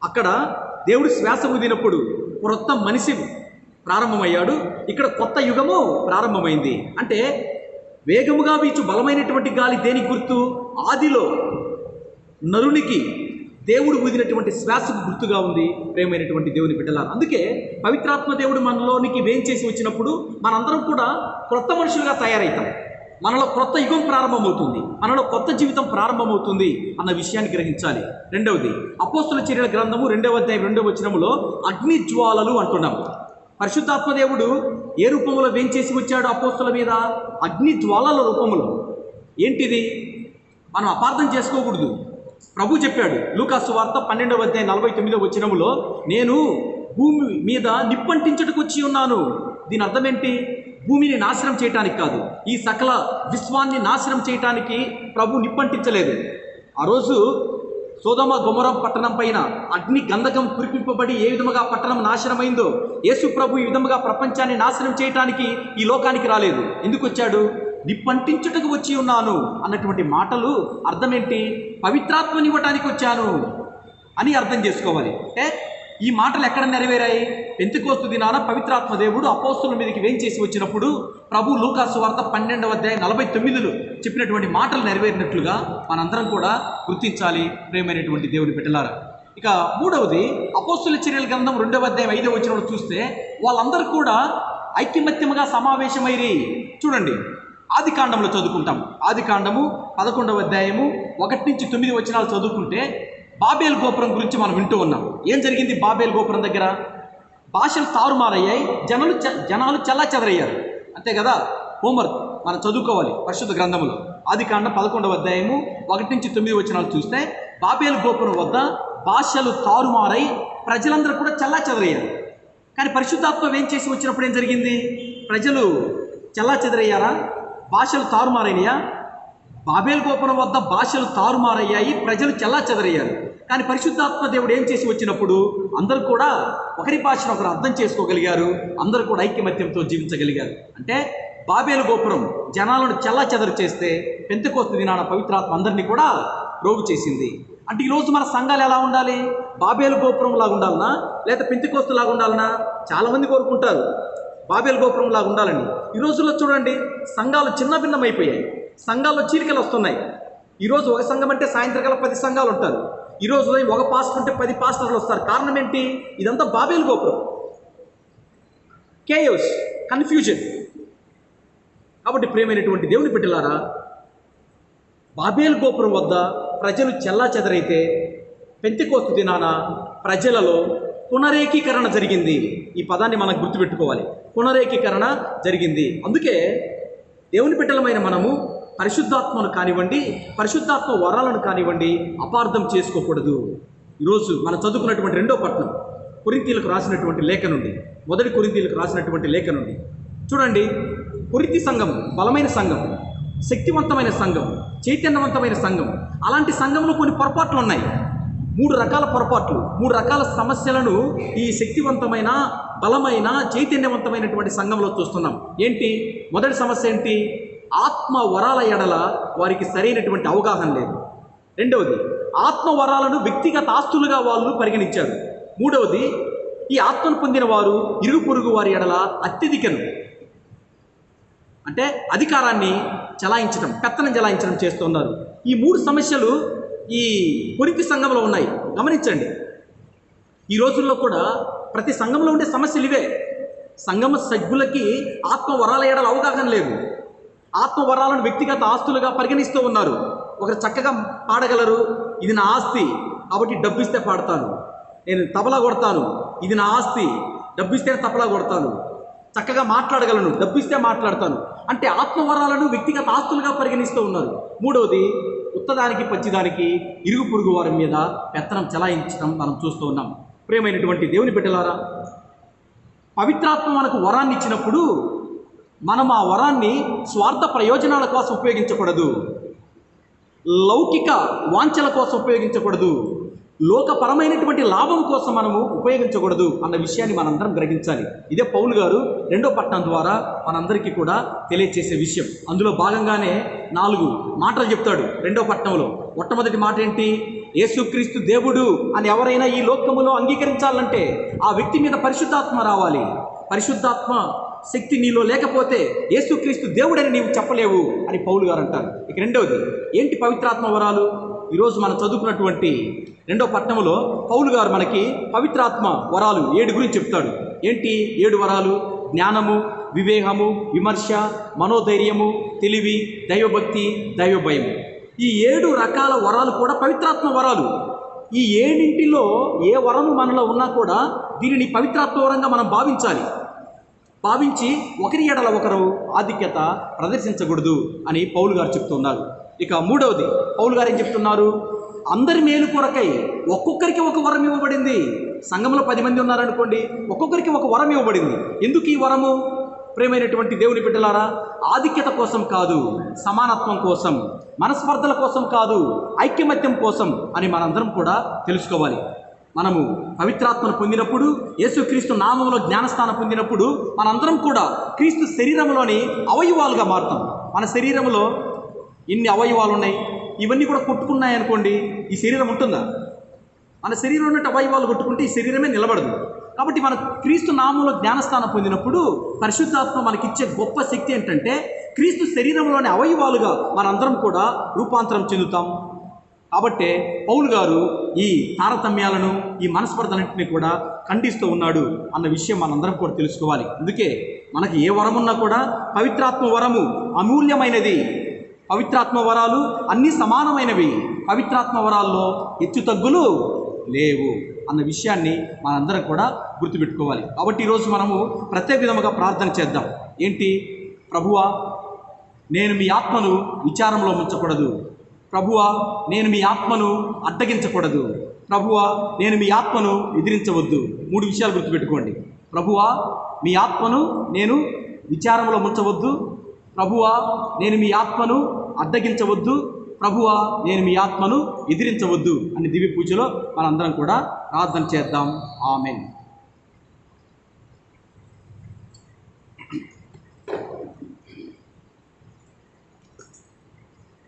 Speaker 1: అక్కడ దేవుడు శ్వాస ఊదినప్పుడు క్రొత్త మనిషి ప్రారంభమయ్యాడు, ఇక్కడ కొత్త యుగము ప్రారంభమైంది. అంటే వేగముగా వీచు బలమైనటువంటి గాలి దేనికి గుర్తు? ఆదిలో నరునికి దేవుడు ఊదినటువంటి శ్వాసకు గుర్తుగా ఉంది. ప్రేమైనటువంటి దేవుని బిడ్డలారా, అందుకే పవిత్రాత్మ దేవుడు మనలోనికి వేంచేసి వచ్చినప్పుడు మనందరం కూడా క్రొత్త మనుషులుగా తయారవుతాం. మనలో కొత్త యుగం ప్రారంభమవుతుంది, మనలో కొత్త జీవితం ప్రారంభమవుతుంది అన్న విషయాన్ని గ్రహించాలి. రెండవది అపోస్తుల చర్యల గ్రంథము 2వ అధ్యాయం 2వ వచనములో అగ్ని జ్వాలలు అంటున్నాం. పరిశుద్ధాత్మ దేవుడు ఏ రూపంలో వేంచేసి వచ్చాడు అపోస్తుల మీద? అగ్ని జ్వాలల రూపంలో. ఏంటిది? మనం అపార్థం చేసుకోకూడదు. ప్రభు చెప్పాడు లూకాసు వార్త 12వ అధ్యాయం 49వ వచనములో, నేను భూమి మీద నిప్పంటించుటకు వచ్చి ఉన్నాను. దీని అర్థం ఏంటి? భూమిని నాశనం చేయటానికి కాదు, ఈ సకల విశ్వాన్ని నాశనం చేయటానికి ప్రభు నిప్పంటించలేదు. ఆ రోజు సోదమ గొమొర పట్టణం పైన అగ్ని గంధకం కురిపింపబడి ఏ విధముగా పట్టణం నాశనమైందో, యేసు ప్రభు ఈ విధముగా ప్రపంచాన్ని నాశనం చేయటానికి ఈ లోకానికి రాలేదు. ఎందుకు వచ్చాడు? నిప్పంటించుటకు వచ్చి ఉన్నాను అన్నటువంటి మాటలు అర్థం ఏంటి? పవిత్రాత్మనివ్వటానికి వచ్చాను అని అర్థం చేసుకోవాలి. అంటే ఈ మాటలు ఎక్కడ నెరవేరాయి? పెంతెకోస్తు దినాన పవిత్రాత్మ దేవుడు అపోస్తుల మీదకి వేంచేసి వచ్చినప్పుడు ప్రభు లూకాసు వార్త 12వ అధ్యాయం 49లో చెప్పినటువంటి మాటలు నెరవేరినట్లుగా మనందరం కూడా గుర్తించాలి. ప్రేమైనటువంటి దేవుని బిడ్డలారా, ఇక మూడవది అపోస్తుల చర్యల గ్రంథం 2వ అధ్యాయం 5వ వచనంలో చూస్తే వాళ్ళందరూ కూడా ఐక్యమత్యముగా సమావేశమైరి. చూడండి, ఆది కాండంలో చదువుకుంటాం. ఆది కాండము 11వ అధ్యాయము 1 నుంచి 9 వచనాలు చదువుకుంటే బాబేల్ గోపురం గురించి మనం వింటూ ఉన్నాం. ఏం జరిగింది బాబేల్ గోపురం దగ్గర? భాషలు తారుమారయ్యాయి, జనాలు చల్లా చెదరయ్యారు. అంతే కదా? హోంవర్క్ మనం చదువుకోవాలి పరిశుద్ధ గ్రంథంలో. ఆది కాండం 11వ అధ్యాయము 1 నుంచి 9 వచనాలు చూస్తే బాబేల్ గోపురం వద్ద భాషలు తారుమారై ప్రజలందరూ కూడా చల్లా చెదరయ్యారు. కానీ పరిశుద్ధాత్మ ఏం చేసి వచ్చినప్పుడు ఏం జరిగింది? ప్రజలు చల్లా చెదరయ్యారా? భాషలు తారుమారైనయా? బాబేల్ గోపురం వద్ద భాషలు తారుమారయ్యాయి, ప్రజలు చల్లా చెదరయ్యారు. కానీ పరిశుద్ధాత్మ దేవుడు ఏం చేసి వచ్చినప్పుడు అందరూ కూడా ఒకరి భాషను ఒకరు అర్థం చేసుకోగలిగారు, అందరూ కూడా ఐక్యమత్యంతో జీవించగలిగారు. అంటే బాబేలు గోపురం జనాలను చల్లా చెదరు చేస్తే పెంతెకోస్తు దినాన పవిత్రాత్మ అందరినీ కూడా ప్రోగు చేసింది. అంటే ఈరోజు మన సంఘాలు ఎలా ఉండాలి? బాబేలు గోపురం లాగా ఉండాలనా, లేదా పెంతెకోస్తు లాగా ఉండాలనా? చాలామంది కోరుకుంటారు బాబేలు గోపురం లాగా ఉండాలని. ఈ రోజుల్లో చూడండి, సంఘాలు చిన్న భిన్నమైపోయాయి, సంఘాల్లో చీలికలు వస్తున్నాయి. ఈరోజు ఒక సంఘం అంటే సాయంత్రకాల 10 సంఘాలు ఉంటారు. ఈరోజు ఒక పాస్టర్ ఉంటే 10 పాస్టర్లు వస్తారు. కారణం ఏంటి? ఇదంతా బాబేలు గోపురం, కేయోస్, కన్ఫ్యూజన్. కాబట్టి ప్రియమైనటువంటి దేవుని బిడ్డలారా, బాబేలు గోపురం వద్ద ప్రజలు చెల్లాచెదరైతే పెంతెకోస్తు దినాన ప్రజలలో పునరేకీకరణ జరిగింది. ఈ పదాన్ని మనం గుర్తుపెట్టుకోవాలి. పునరేకీకరణ జరిగింది. అందుకే దేవుని బిడ్డలమైన మనము పరిశుద్ధాత్మను కానివ్వండి, పరిశుద్ధాత్మ వరాలను కానివ్వండి అపార్థం చేసుకోకూడదు. ఈరోజు మనం చదువుకున్నటువంటి 2వ పట్టణం కొరింథీయులకు రాసినటువంటి లేఖ నుండి, 1 కొరింథీయులకు రాసినటువంటి లేఖ నుండి చూడండి. కొరింథీ సంఘం బలమైన సంఘం, శక్తివంతమైన సంఘం, చైతన్యవంతమైన సంఘం. అలాంటి సంఘంలో కొన్ని పొరపాట్లు ఉన్నాయి. 3 రకాల పొరపాట్లు, 3 రకాల సమస్యలను ఈ శక్తివంతమైన, బలమైన, చైతన్యవంతమైనటువంటి సంఘంలో చూస్తున్నాం. ఏంటి? మొదటి సమస్య ఏంటి? ఆత్మ వరాల ఎడల వారికి సరైనటువంటి అవగాహన లేదు. 2వది, ఆత్మ వరాలను వ్యక్తిగత ఆస్తులుగా వాళ్ళు పరిగణించారు. 3వది, ఈ ఆత్మను పొందిన వారు ఇరుగు పొరుగు వారి ఎడల అత్యధికను అంటే అధికారాన్ని చెలాయించడం, పెత్తనం చెలాయించడం చేస్తున్నారు. ఈ 3 సమస్యలు ఈ కొరింథీ సంఘంలో ఉన్నాయి. గమనించండి, ఈ రోజుల్లో కూడా ప్రతి సంఘంలో ఉండే సమస్యలు ఇవే. సంఘం సభ్యులకి ఆత్మ వరాల ఎడల అవగాహన లేదు. ఆత్మ వరాలను వ్యక్తిగత ఆస్తులుగా పరిగణిస్తూ ఉన్నారు. ఒకరు చక్కగా పాడగలరు, ఇది నా ఆస్తి కాబట్టి డబ్బిస్తే పాడతాను, నేను తబలా కొడతాను, ఇది నా ఆస్తి, డబ్బిస్తే తబలా కొడతాను, చక్కగా మాట్లాడగలను, డబ్బిస్తే మాట్లాడతాను అంటే ఆత్మవరాలను వ్యక్తిగత ఆస్తులుగా పరిగణిస్తూ ఉన్నారు. 3వది, ఉత్తదానికి పచ్చిదానికి ఇరుగు పొరుగు వారి మీద పెత్తనం చెలాయించడం మనం చూస్తూ ఉన్నాం. ప్రియమైనటువంటి దేవుని బిడ్డలారా, పవిత్రాత్మ మనకు వరాన్ని ఇచ్చినప్పుడు మనం ఆ వరాన్ని స్వార్థ ప్రయోజనాల కోసం ఉపయోగించకూడదు, లౌకిక వాంఛల కోసం ఉపయోగించకూడదు, లోకపరమైనటువంటి లాభం కోసం మనము ఉపయోగించకూడదు అన్న విషయాన్ని మనందరం గ్రహించాలి. ఇదే పౌలు గారు 2వ పట్టణం ద్వారా మనందరికీ కూడా తెలియచేసే విషయం. అందులో భాగంగానే 4 మాటలు చెప్తాడు 2వ పట్టణంలో. మొట్టమొదటి మాట ఏంటి? యేసుక్రీస్తు దేవుడు అని ఎవరైనా ఈ లోకములో అంగీకరించాలంటే ఆ వ్యక్తి మీద పరిశుద్ధాత్మ రావాలి. పరిశుద్ధాత్మ శక్తి నీలో లేకపోతే యేసుక్రీస్తు దేవుడని నీవు చెప్పలేవు అని పౌలు గారు అంటారు. ఇక 2వది ఏంటి? పవిత్రాత్మ వరాలు. ఈరోజు మనం చదువుకున్నటువంటి 2వ పట్టణంలో పౌలు గారు మనకి పవిత్రాత్మ వరాలు 7 గురించి చెప్తాడు. ఏంటి 7 వరాలు? జ్ఞానము, వివేకము, విమర్శ, మనోధైర్యము, తెలివి, దైవభక్తి, దైవభయము. ఈ 7 రకాల వరాలు కూడా పవిత్రాత్మ వరాలు. ఈ 7 ఏ వరము మనలో ఉన్నా కూడా దీనిని పవిత్రాత్మ వరంగా మనం భావించి ఒకరి ఎడల ఒకరు ఆధిక్యత ప్రదర్శించకూడదు అని పౌలు గారు చెప్తున్నారు. ఇక 3వది పౌలు గారు ఏం చెప్తున్నారు? అందరి మేలు కొరకై ఒక్కొక్కరికి ఒక వరం ఇవ్వబడింది. సంఘంలో 10 మంది ఉన్నారనుకోండి, ఒక్కొక్కరికి ఒక వరం ఇవ్వబడింది. ఎందుకు ఈ వరము? ప్రియమైనటువంటి దేవుని బిడ్డలారా, ఆధిక్యత కోసం కాదు, సమానత్వం కోసం, మనస్పర్ధల కోసం కాదు, ఐక్యమత్యం కోసం అని మనందరం కూడా తెలుసుకోవాలి. మనము పవిత్రాత్మను పొందినప్పుడు, యేసుక్రీస్తు నామంలో జ్ఞానస్థానం పొందినప్పుడు మనందరం కూడా క్రీస్తు శరీరంలోని అవయవాలుగా మారుతాం. మన శరీరంలో ఇన్ని అవయవాలు ఉన్నాయి, ఇవన్నీ కూడా కొట్టుకున్నాయనుకోండి, ఈ శరీరం ఉంటుందా? మన శరీరంలో ఉన్నట్టు అవయవాలు కొట్టుకుంటే ఈ శరీరమే నిలబడదు. కాబట్టి మన క్రీస్తు నామంలో జ్ఞానస్థానం పొందినప్పుడు పరిశుద్ధాత్మ మనకిచ్చే గొప్ప శక్తి ఏంటంటే క్రీస్తు శరీరంలోని అవయవాలుగా మనందరం కూడా రూపాంతరం చెందుతాం. కాబట్టే పౌలు గారు ఈ తారతమ్యాలను, ఈ మనస్పర్ధలన్నింటినీ కూడా ఖండిస్తూ ఉన్నాడు అన్న విషయం మనందరం కూడా తెలుసుకోవాలి. అందుకే మనకి ఏ వరం ఉన్నా కూడా పవిత్రాత్మ వరము అమూల్యమైనది. పవిత్రాత్మ వరాలు అన్నీ సమానమైనవి. పవిత్రాత్మ వరాల్లో హెచ్చుతగ్గులు లేవు అన్న విషయాన్ని మనందరం కూడా గుర్తుపెట్టుకోవాలి. కాబట్టి ఈరోజు మనము ప్రత్యేక విధముగా ప్రార్థన చేద్దాం. ఏంటి? ప్రభువా, నేను మీ ఆత్మను విచారంలో ఉంచకూడదు. ప్రభువా, నేను మీ ఆత్మను అడ్డగించకూడదు. ప్రభువా, నేను మీ ఆత్మను ఎదిరించవద్దు. 3 విషయాలు గుర్తుపెట్టుకోండి. ప్రభువా, మీ ఆత్మను నేను విచారంలో ఉంచవద్దు. ప్రభువా, నేను మీ ఆత్మను అడ్డగించవద్దు. ప్రభువా, నేను మీ ఆత్మను ఎదిరించవద్దు అని దివ్య పూజలో మనందరం కూడా ప్రార్థన చేద్దాం. ఆమెన్.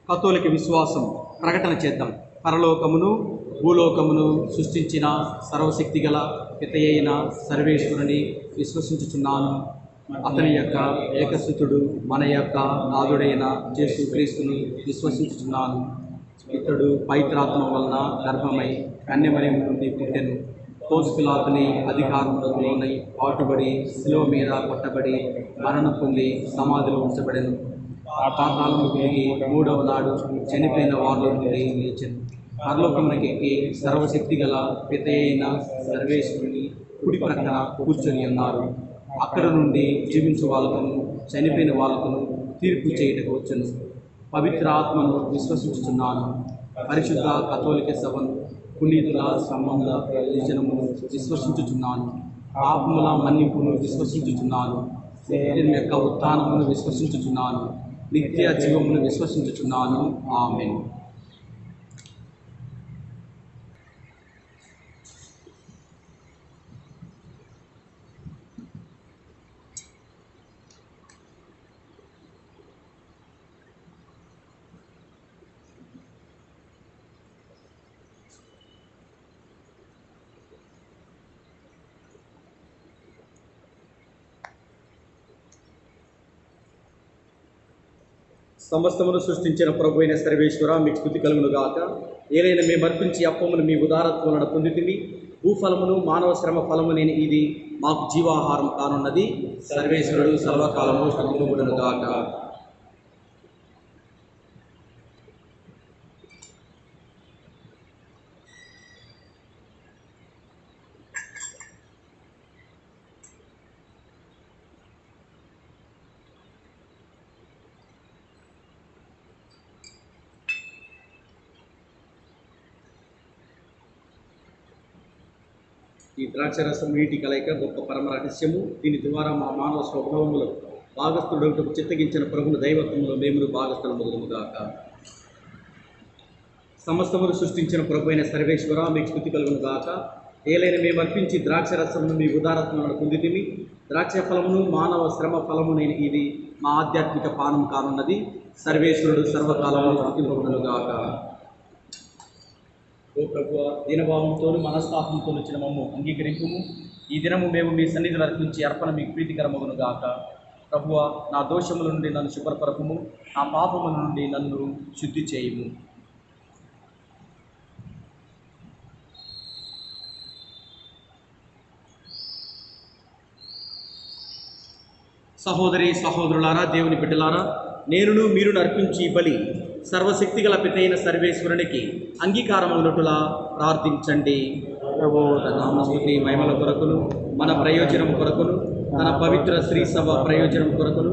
Speaker 1: కథోలిక విశ్వాసం ప్రకటన చేద్దాం. పరలోకమును భూలోకమును సృష్టించిన సర్వశక్తిగల పితయైన సర్వేశ్వరుని విశ్వసించుచున్నాను. అతని యొక్క ఏకసుతుడు మన యొక్క నాథుడైన యేసుక్రీస్తుని విశ్వసించుచున్నాను. ఇతడు పవిత్రాత్మ వలన గర్భమై కన్యమరియం నుండి పుట్టెను. పోస్కులాతుని అధికారములకు లోనై పాటుబడి శిలువ మీద కొట్టబడి మరణం పొంది సమాధిలో ఉంచబడెను. పాతాళము తిరిగి మూడవ నాడు చనిపోయిన వారిలో నుండి లేచెను. పరలోకమునకు ఎక్కి సర్వశక్తి గల పిత అయిన సర్వేశ్వరుని కుడి ప్రక్కన కూర్చొని ఉన్నారు. అక్కడ నుండి జీవించు వాళ్ళకును చనిపోయిన వాళ్ళకును తీర్పు చేయటకు వచ్చును. పవిత్ర ఆత్మను విశ్వసించుతున్నాను. పరిశుద్ధ కథోలిక సభను పునీతుల సంబంధ ప్రయోజనమును విశ్వసించుచున్నాను. పాపముల మన్నింపును విశ్వసించుచున్నాను. శరీరం యొక్క ఉత్థానమును విశ్వసించుచున్నాను. నిత్య జీవమును విశ్వసించుచున్నాను. ఆమేన్. సమస్తమును సృష్టించిన ప్రభు అయిన సర్వేశ్వర మీకు స్తుతి కలుగును గాక. ఏలైనా మేము అర్పించి అప్పమును మీ ఉదారత్వములను పొందితిమి. భూఫలమును మానవ శ్రమ ఫలము నేను ఇది మాకు జీవాహారం కానున్నది. సర్వేశ్వరుడు సర్వకాలము స్తుతింపబడును గాక. ఈ ద్రాక్షరసం నీటి కలయిక గొప్ప పరమ రహస్యము. దీని ద్వారా మా మానవ స్వభావములో భాగస్థుడొకటకు చిత్తగించిన ప్రభుని దైవత్వములో మేమును భాగస్థులమగుదుము గాక. సమస్తమును సృష్టించిన ప్రభు అయిన సర్వేశ్వర మీకు స్తుతి కలుగును గాక. ఏలైనా మేము అర్పించి ద్రాక్షరసమును మీ ఉదారత్వములను పొందితిమి. ద్రాక్ష ఫలమును మానవ శ్రమ ఫలము నేను ఇది మా ఆధ్యాత్మిక పానం కానున్నది. సర్వేశ్వరుడు సర్వకాలము స్తుతింపబడును గాక. ఓ ప్రభువా, దీనభావంతో మనస్తాపంతో వచ్చిన మమ్ము అంగీకరింపుము. ఈ దినము మేము మీ సన్నిధిలో అర్పించి అర్పణ మీకు ప్రీతికరమగును గాక. ప్రభువా, నా దోషముల నుండి నన్ను శుభ్రపరపుము, నా పాపముల నుండి నన్ను శుద్ధి చేయుము. సహోదరి సహోదరులారా, దేవుని బిడ్డలారా, నేనును మీరును అర్పించి ఈ బలి సర్వశక్తిగల పితైన సర్వేశ్వరునికి అంగీకారమగునట్టులా ప్రార్థించండి. తన నామస్తుతి మహిమల కొరకును మన ప్రయోజనం కొరకును తన పవిత్ర శ్రీ సభ ప్రయోజనం కొరకును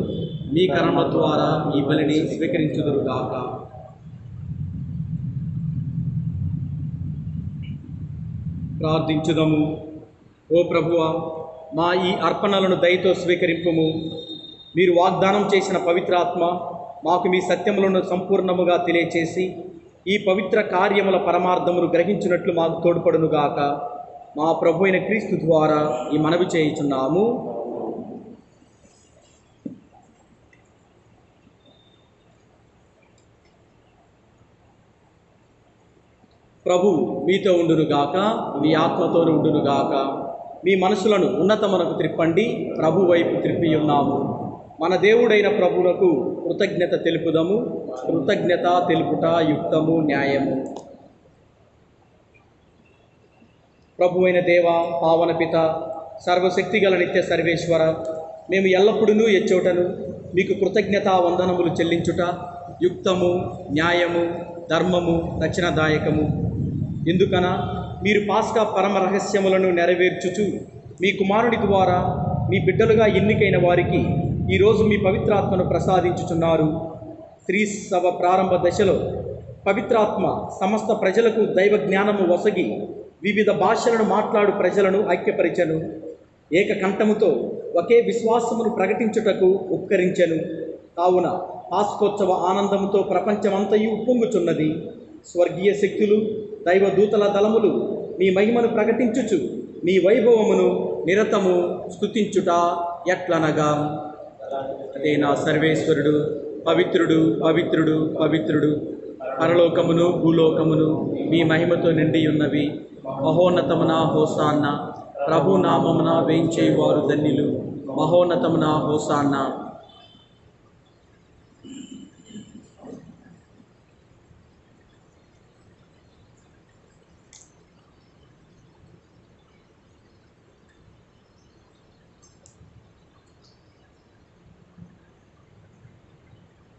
Speaker 1: మీ కరుణ ద్వారా ఈ బలిని స్వీకరించుదురుగాక. ప్రార్థించుదము. ఓ ప్రభువా, మా ఈ అర్పణలను దయతో స్వీకరింపుము. మీరు వాగ్దానం చేసిన పవిత్రాత్మ మాకు మీ సత్యములను సంపూర్ణముగా తెలియచేసి ఈ పవిత్ర కార్యముల పరమార్థమును గ్రహించినట్లు మాకు తోడ్పడునుగాక. మా ప్రభు అయిన క్రీస్తు ద్వారా ఈ మనవి చేయుచున్నాము. ప్రభు మీతో ఉండునుగాక, మీ ఆత్మతోను ఉండునుగాక. మీ మనసులను ఉన్నతమునకు త్రిప్పండి. ప్రభు వైపు త్రిప్పి ఉన్నాము. మన దేవుడైన ప్రభువునకు కృతజ్ఞత తెలుపుదము. కృతజ్ఞత తెలుపుట యుక్తము, న్యాయము. ప్రభు అయిన దేవ, పావన పిత, సర్వశక్తిగల నిత్య సర్వేశ్వర, మేము ఎల్లప్పుడూ ఎచ్చోటను మీకు కృతజ్ఞతా వందనములు చెల్లించుట యుక్తము, న్యాయము, ధర్మము, రచనదాయకము. ఎందుకన మీరు పాస్కా పరమ రహస్యములను నెరవేర్చుచు మీ కుమారుడి ద్వారా మీ బిడ్డలుగా ఎన్నికైన వారికి ఈరోజు మీ పవిత్రాత్మను ప్రసాదించుచున్నారు. శ్రీ సభ ప్రారంభ దశలో పవిత్రాత్మ సమస్త ప్రజలకు దైవ జ్ఞానము వసగి వివిధ భాషలను మాట్లాడు ప్రజలను ఐక్యపరిచెను. ఏకకంఠముతో ఒకే విశ్వాసమును ప్రకటించుటకు ఉపకరించెను. కావున పాస్కోత్సవ ఆనందముతో ప్రపంచమంతయు ఉప్పొంగుచున్నది. స్వర్గీయ శక్తులు, దైవదూతల దళములు మీ మహిమను ప్రకటించుచు మీ వైభవమును నిరతము స్తుతించుట ఎట్లనగా, అదే నా సర్వేశ్వరుడు పవిత్రుడు, పవిత్రుడు, పవిత్రుడు, పరలోకమును భూలోకమును మీ మహిమతో నిండి ఉన్నవి. మహోన్నతమున హోసాన్న, ప్రభు నామమున వేయించేవారు ధన్యులు. మహోన్నతమున హోసాన్న.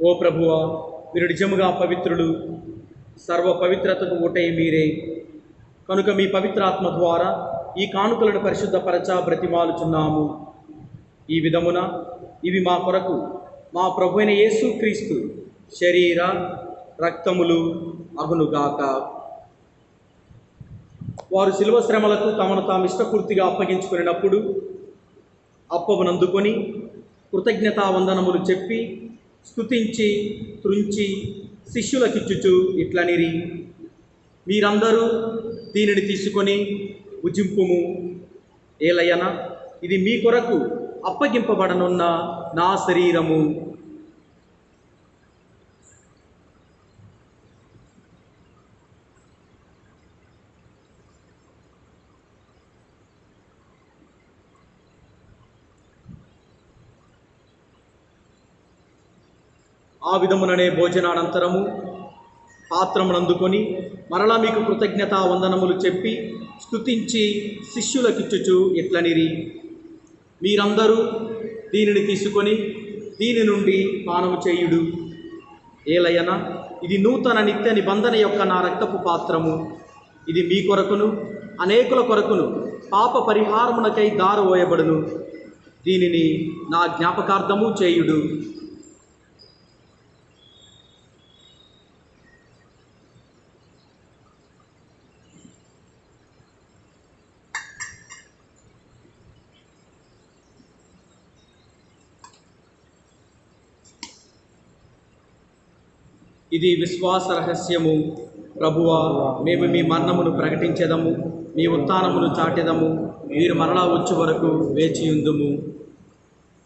Speaker 1: ఓ ప్రభువా, మీరు నిజముగా పవిత్రులు, సర్వ పవిత్రతకు ఊటై మీరే. కనుక మీ పవిత్రాత్మ ద్వారా ఈ కానుకలను పరిశుద్ధపరచ బ్రతిమాలుచున్నాము. ఈ విధమున ఇవి మా కొరకు మా ప్రభువైన యేసుక్రీస్తు శరీర రక్తములు అగునుగాక. వారు శిలువ శ్రమలకు తమను తాము ఇష్టపూర్తిగా అప్పగించుకునేటప్పుడు అప్పమునందుకొని కృతజ్ఞతావందనములు చెప్పి స్తుతించి త్రుంచి శిష్యులకిచ్చుచు ఇట్లనిరి: మీరందరూ దీనిని తీసుకొని భుజింపుము. ఏలయన ఇది మీ కొరకు అప్పగింపబడనున్న నా శరీరము. ఆ విధముననే భోజనానంతరము పాత్రమునందుకొని మరలా మీకు కృతజ్ఞతా వందనములు చెప్పి స్తుతించి శిష్యులకిచ్చుచు ఇట్లనిరి: మీరందరూ దీనిని తీసుకొని దీని నుండి పానము చేయుడు. ఏలయన ఇది నూతన నిత్య నిబంధన యొక్క నా రక్తపు పాత్రము. ఇది మీ కొరకును అనేకుల కొరకును పాప పరిహారమునకై దారవోయబడును. దీనిని నా జ్ఞాపకార్థము చేయుడు. ఇది విశ్వాస రహస్యము. ప్రభువా, మేము మీ మరణమును ప్రకటించెదము, మీ ఉత్థానమును చాటెదము. మీరు మరలా వచ్చే వరకు వేచియుందుము.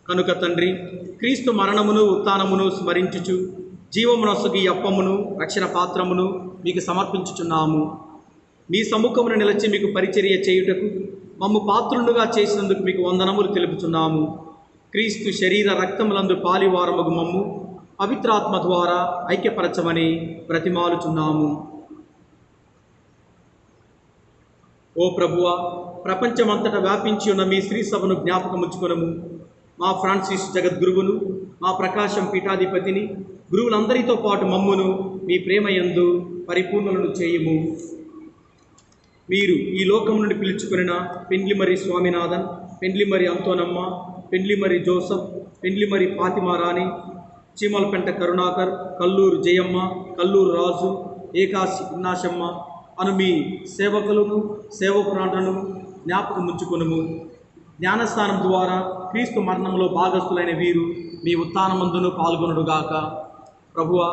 Speaker 1: కనుక తండ్రి, క్రీస్తు మరణమును ఉత్థానమును స్మరించుచు జీవమునొసగి అప్పమును రక్షణ పాత్రమును మీకు సమర్పించుచున్నాము. మీ సముఖమును నిలిచి మీకు పరిచర్య చేయుటకు మమ్ము పాత్రులుగా చేసినందుకు మీకు వందనములు తెలుపుచున్నాము. క్రీస్తు శరీర రక్తములందు పాలివారమగు మమ్ము పవిత్రాత్మ ద్వారా ఐక్యపరచమని బ్రతిమాలుచున్నాము. ఓ ప్రభువా, ప్రపంచమంతటా వ్యాపించి ఉన్న మీ శ్రీ సభను జ్ఞాపకముంచుకొనము. మా ఫ్రాన్సిస్ జగద్గురువును, మా ప్రకాశం పీఠాధిపతిని, గురువులందరితో పాటు మమ్మును మీ ప్రేమయందు పరిపూర్ణులను చేయుము. మీరు ఈ లోకం నుండి పిలుచుకొనిన పెండ్లిమరి స్వామినాథన్, పెండ్లిమరి అంతోనమ్మ, పెండ్లిమరి జోసఫ్, పెండ్లిమరి ఫాతిమారాణి, చీమలపెంట కరుణాకర్, కల్లూరు జయమ్మ, కల్లూరు రాజు, ఏకాశి ఇన్నాశమ్మ అను మీ సేవకులను సేవకురాలను జ్ఞాపకముంచుకొనుము. జ్ఞానస్నానం ద్వారా క్రీస్తు మరణంలో భాగస్థులైన వీరు మీ ఉత్థానమందును పాల్గొనుడుగాక. ప్రభువా,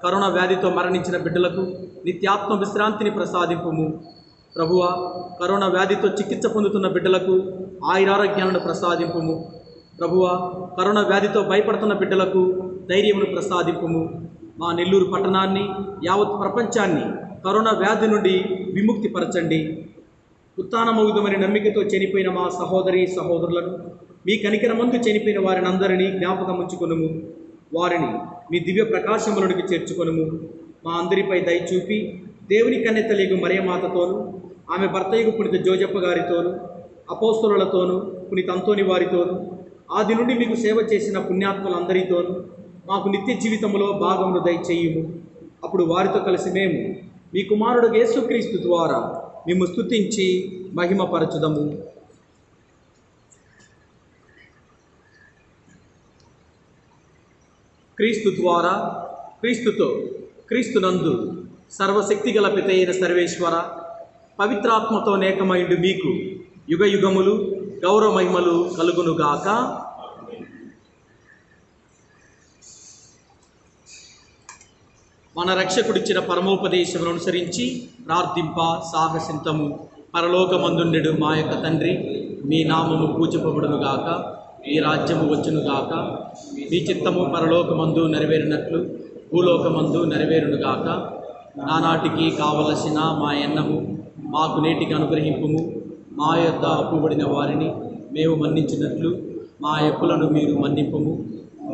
Speaker 1: కరోనా వ్యాధితో మరణించిన బిడ్డలకు నిత్యాత్మ విశ్రాంతిని ప్రసాదింపుము. ప్రభువా, కరోనా వ్యాధితో చికిత్స పొందుతున్న బిడ్డలకు ఆయురారోగ్యాలను ప్రసాదింపుము. ప్రభువా, కరోనా వ్యాధితో భయపడుతున్న బిడ్డలకు ధైర్యమును ప్రసాదింపుము. మా నెల్లూరు పట్టణాన్ని, యావత్ ప్రపంచాన్ని కరోనా వ్యాధి నుండి విముక్తి పరచండి. ఉత్థానమవుదమని నమ్మికతో చనిపోయిన మా సహోదరి సహోదరులను, మీ కనికరమందు చనిపోయిన వారిని అందరినీ జ్ఞాపకముంచుకొనుము. వారిని మీ దివ్య ప్రకాశములకి చేర్చుకొనుము. మా అందరిపై దయచూపి దేవుని కన్నెత్తలేగు మరియమాతతోను, ఆమె భర్తయ్యకు పునీత జోజప్ప గారితోను, అపోస్తలులతోనూ, పునీత అంతోని వారితోనూ, ఆది నుండి మీకు సేవ చేసిన పుణ్యాత్ములందరితోనూ మాకు నిత్య జీవితంలో భాగమును దయచేయుము. అప్పుడు వారితో కలిసి మేము మీ కుమారుడు యేసుక్రీస్తు ద్వారా మేము స్తుతించి మహిమపరచుదము. క్రీస్తు ద్వారా, క్రీస్తుతో, క్రీస్తునందు సర్వశక్తిగల పితైన సర్వేశ్వర, పవిత్రాత్మతో నేకమైండు మీకు యుగ యుగములు గౌరవ మహిమలు కలుగునుగాక. మన రక్షకుడిచ్చిన పరమోపదేశమును అనుసరించి ప్రార్థింప సాహసింతము. పరలోకమందుండెడు మా యొక్క తండ్రి, మీ నామము పూజింపబడునుగాక, మీ రాజ్యము వచ్చునుగాక, మీ చిత్తము పరలోకమందు నెరవేరినట్లు భూలోకమందు నెరవేరునుగాక. నానాటికి కావలసిన మా ఎన్నము మాకు నేటికి అనుగ్రహింపుము. మా యొద్ద అప్పుబడిన వారిని మేము మన్నించినట్లు మా అప్పులను మీరు మన్నింపుము.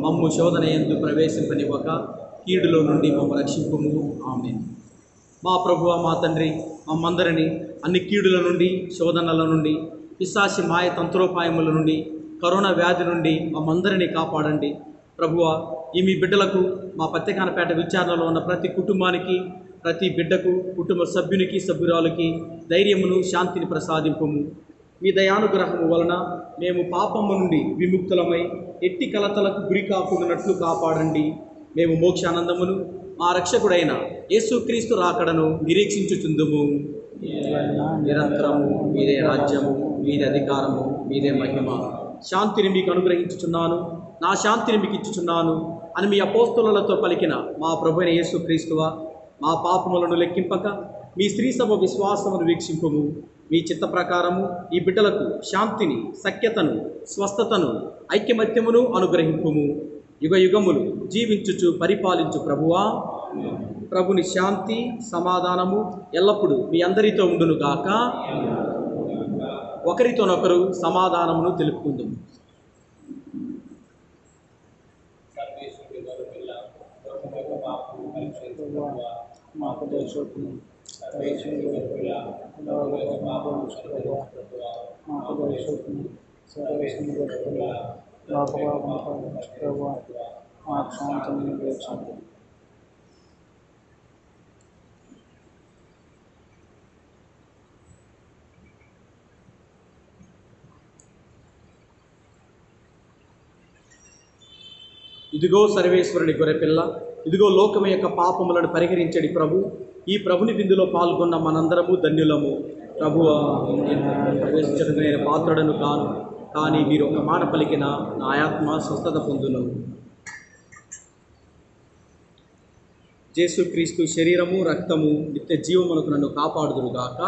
Speaker 1: మమ్ము శోధన యందు ప్రవేశింపనివ్వక కీడులో నుండి మమ్ము రక్షింపుము. ఆమేన్. మా ప్రభువా, మా తండ్రి, మమ్మందరినీ అన్ని కీడుల నుండి, శోధనల నుండి, పిశాచి మాయ తంత్రోపాయముల నుండి, కరోనా వ్యాధి నుండి మమ్మందరినీ కాపాడండి. ప్రభువా, ఈ మీ బిడ్డలకు మా పత్తికానపేట విచారణలో ఉన్న ప్రతి కుటుంబానికి, ప్రతి బిడ్డకు, కుటుంబ సభ్యునికి, సభ్యురాలకి ధైర్యమును, శాంతిని ప్రసాదింపము. మీ దయానుగ్రహము వలన మేము పాపము నుండి విముక్తులమై ఎట్టి కలతలకు గురి కాకుండానట్లు కాపాడండి. మేము మోక్షానందమును మా రక్షకుడైన యేసుక్రీస్తు రాకడను నిరీక్షించుచుందుము. నిరంతరము మీదే రాజ్యము, మీదే అధికారము, మీదే మహిమ. శాంతిని మీకు అనుగ్రహించుచున్నాను, నా శాంతిని మీకు ఇచ్చుచున్నాను అని మీ అపోస్తలులతో పలికిన మా ప్రభువైన యేసుక్రీస్తువా, మా పాపములను లెక్కింపక మీ స్త్రీ సభ విశ్వాసమును వీక్షింపుము. మీ చిత్త ప్రకారము ఈ బిడ్డలకు శాంతిని, సఖ్యతను, స్వస్థతను, ఐక్యమత్యమును అనుగ్రహింపుము. యుగ యుగములు జీవించుచు పరిపాలించు ప్రభువా, ప్రభుని శాంతి, సమాధానము ఎల్లప్పుడూ మీ అందరితో ఉండునుగాక. ఒకరితోనొకరు సమాధానమును తెలుపుకుందుము.
Speaker 2: మాకు దేశోత్ని మాకు దేశోత్ని సర్వేశ్వరుని గొప్ప ప్రభు మాకు శాంతిని వేచండి.
Speaker 1: ఇదిగో సర్వేశ్వరుని గొర్రెపిల్ల, ఇదిగో లోకం యొక్క పాపములను పరిహరించడి ప్రభు. ఈ ప్రభుని విందులో పాల్గొన్న మనందరము ధన్యులము. ప్రభువా, ప్రవేశించడానికి నేను పాత్రుడను కాను, కానీ మీరు ఒక మాట పలికిన నా ఆత్మ స్వస్థత పొందును. యేసుక్రీస్తు శరీరము, రక్తము నిత్య జీవమునకు నన్ను కాపాడుదురుగాక.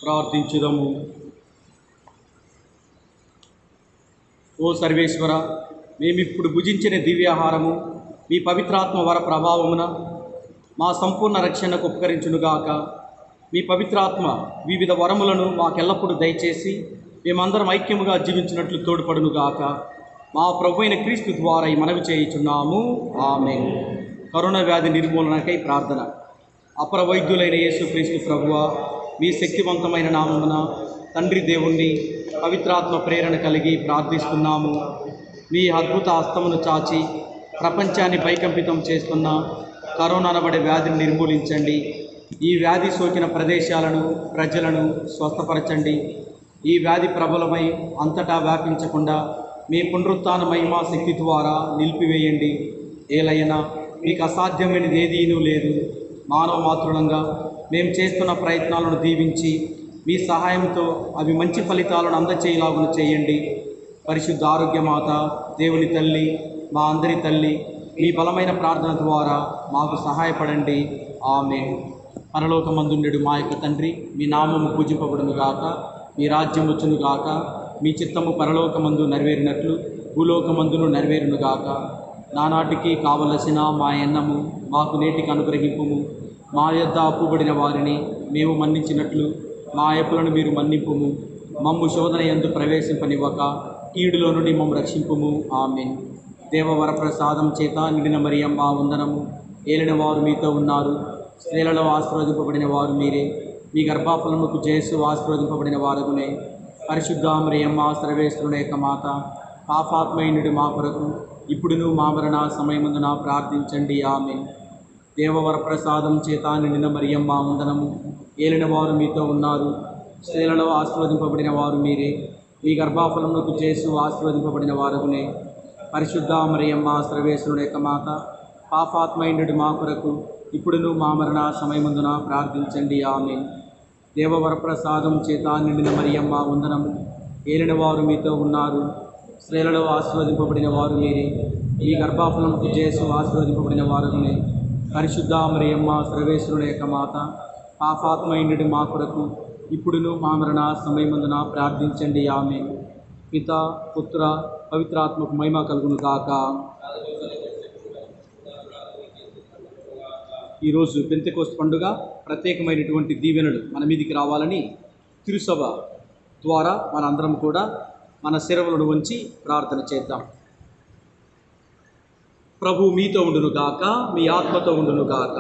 Speaker 1: ప్రార్థించుదము. ఓ సర్వేశ్వర, మేమిప్పుడు భుజించిన దివ్యాహారము మీ పవిత్రాత్మ వర ప్రభావమున మా సంపూర్ణ రక్షణకు ఉపకరించునుగాక. మీ పవిత్రాత్మ వివిధ వరములను మాకెల్లప్పుడూ దయచేసి మేమందరం ఐక్యముగా జీవించినట్లు తోడ్పడునుగాక. మా ప్రభు అయిన క్రీస్తు ద్వారా ఈ మనవి చేయుచున్నాము. ఆమేన్. కరోనా వ్యాధి నిర్మూలనకై ప్రార్థన. అపర వైద్యులైన యేసుక్రీస్తు ప్రభువా, మీ శక్తివంతమైన నామమున తండ్రి దేవుణ్ణి పవిత్రాత్మ ప్రేరణ కలిగి ప్రార్థిస్తున్నాము. మీ అద్భుత హస్తమును చాచి ప్రపంచాన్ని భయకంపితం చేస్తున్న కరోనా అనబడే వ్యాధిని నిర్మూలించండి. ఈ వ్యాధి సోకిన ప్రదేశాలను, ప్రజలను స్వస్థపరచండి. ఈ వ్యాధి ప్రబలమై అంతటా వ్యాపించకుండా మీ పునరుత్థాన మహిమా శక్తి ద్వారా నిలిపివేయండి. ఏలైనా మీకు అసాధ్యమైనది ఏదీనూ లేదు. మానవ మాతృలంగా మేము చేస్తున్న ప్రయత్నాలను దీవించి మీ సహాయంతో అవి మంచి ఫలితాలను అందచేయలాగున చేయండి. పరిశుద్ధ ఆరోగ్యమాత, దేవుని తల్లి, మా అందరి తల్లి, మీ బలమైన ప్రార్థన ద్వారా మాకు సహాయపడండి. ఆమేన్. పరలోకమందుండెడు మా యొక్క తండ్రి, మీ నామము పూజింపబడునుగాక, మీ రాజ్యం వచ్చునుగాక, మీ చిత్తము పరలోకమందు నెరవేరినట్లు భూలోకమందును నెరవేరునుగాక. నానాటికి కావలసిన మా ఎన్నము మాకు నేటికి అనుగ్రహింపుము. మా యొద్ద అప్పుబడిన వారిని మేము మన్నించినట్లు మా అప్పులను మీరు మన్నింపుము. మమ్ము శోధన యందు ప్రవేశింపనివ్వక కీడులో నుండి మమ్ము రక్షింపుము. ఆమేన్. దేవవరప్రసాదం చేత నిండిన మరియమ్మ వందనము. ఏలిన వారు మీతో ఉన్నారు, స్త్రీలలో ఆశీర్వదింపబడిన వారు మీరే. మీ గర్భఫలముకు యేసు ఆశీర్వదింపబడిన వారగునే. పరిశుద్ధ మరియమ్మ సర్వేశ్వరుని యొక్క మాత, పాపాత్మయునుడి మా కొరకు ఇప్పుడును మా మరణ సమయమందున ప్రార్థించండి. ఆమేన్. దేవవర ప్రసాదం చేత నిండిన మరియమ్మ వందనము. ఏలిన వారు మీతో ఉన్నారు, స్త్రీలలో ఆశీర్వదింపబడిన వారు మీరే. మీ గర్భాఫలమునకు చేసు ఆశీర్వదింపబడిన వారునే. పరిశుద్ధ మరియమ్మ సర్వేశ్వరుడు యొక్క మాత, పాపాత్మైండు మా కొరకు ఇప్పుడును మా మరణ సమయమందున ప్రార్థించండి. ఆమేన్. దేవవర ప్రసాదం చేత నిండిన మరియమ్మ వందనము. ఏలిన వారు మీతో ఉన్నారు, స్త్రీలలో ఆశీర్వదింపబడిన వారు మీరే. మీ గర్భాఫలముకు చేసు ఆశీర్వదింపబడిన వారునే. పరిశుద్ధ మరియమ్మ సర్వేశ్వరుడు యొక్క మాత, పాపాత్మైండు మా కొరకు ఇప్పుడును మా మరణ సమయమందున ప్రార్థించండి. ఆమేన్. పిత, పుత్ర, పవిత్రాత్మకు మహిమ కలుగును గాక. ఈరోజు పెంతెకోస్తు పండుగ ప్రత్యేకమైనటువంటి దీవెనలు మన మీదికి రావాలని తిరుసభ ద్వారా మనందరం కూడా మన శిరవులను వంచి ప్రార్థన చేద్దాం. ప్రభు మీతో ఉండును గాక, మీ ఆత్మతో ఉండును గాక.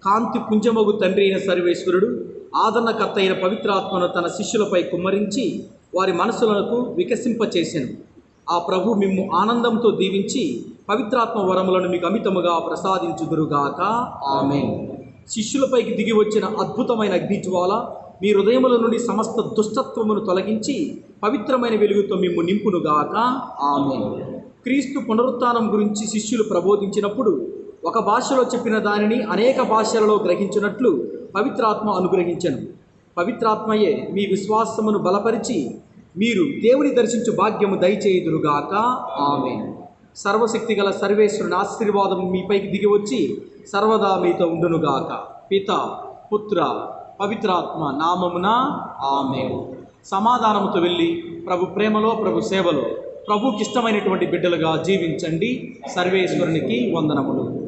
Speaker 1: కాంతి పుంజమగు తండ్రి అయిన సర్వేశ్వరుడు ఆదరణకర్త అయిన పవిత్రాత్మను తన శిష్యులపై కుమ్మరించి వారి మనసులకు వికసింపచేసెను. ఆ ప్రభు మిమ్ము ఆనందంతో దీవించి పవిత్రాత్మ వరములను మీకు అమితముగా ప్రసాదించుదురుగాక. ఆమేన్. శిష్యులపైకి దిగి వచ్చిన అద్భుతమైన అగ్నిజ్వాల మీ హృదయముల నుండి సమస్త దుష్టత్వమును తొలగించి పవిత్రమైన వెలుగుతో మిమ్ము నింపునుగాక. ఆమేన్. క్రీస్తు పునరుత్థానం గురించి శిష్యులు ప్రబోధించినప్పుడు ఒక భాషలో చెప్పిన దానిని అనేక భాషలలో గ్రహించినట్లు పవిత్రాత్మ అనుగ్రహించెను. పవిత్రాత్మయే మీ విశ్వాసమును బలపరిచి మీరు దేవుని దర్శించు భాగ్యము దయచేయుదురుగాక. ఆమేన్. సర్వశక్తి గల సర్వేశ్వరుని ఆశీర్వాదం మీపైకి దిగి వచ్చి సర్వదా మీతో ఉండునుగాక. పిత, పుత్ర, పవిత్రాత్మ నామమున. ఆమేన్. సమాధానముతో వెళ్ళి ప్రభు ప్రేమలో, ప్రభు సేవలో ప్రభుకి ఇష్టమైనటువంటి బిడ్డలుగా జీవించండి. సర్వేశ్వరునికి వందనములు.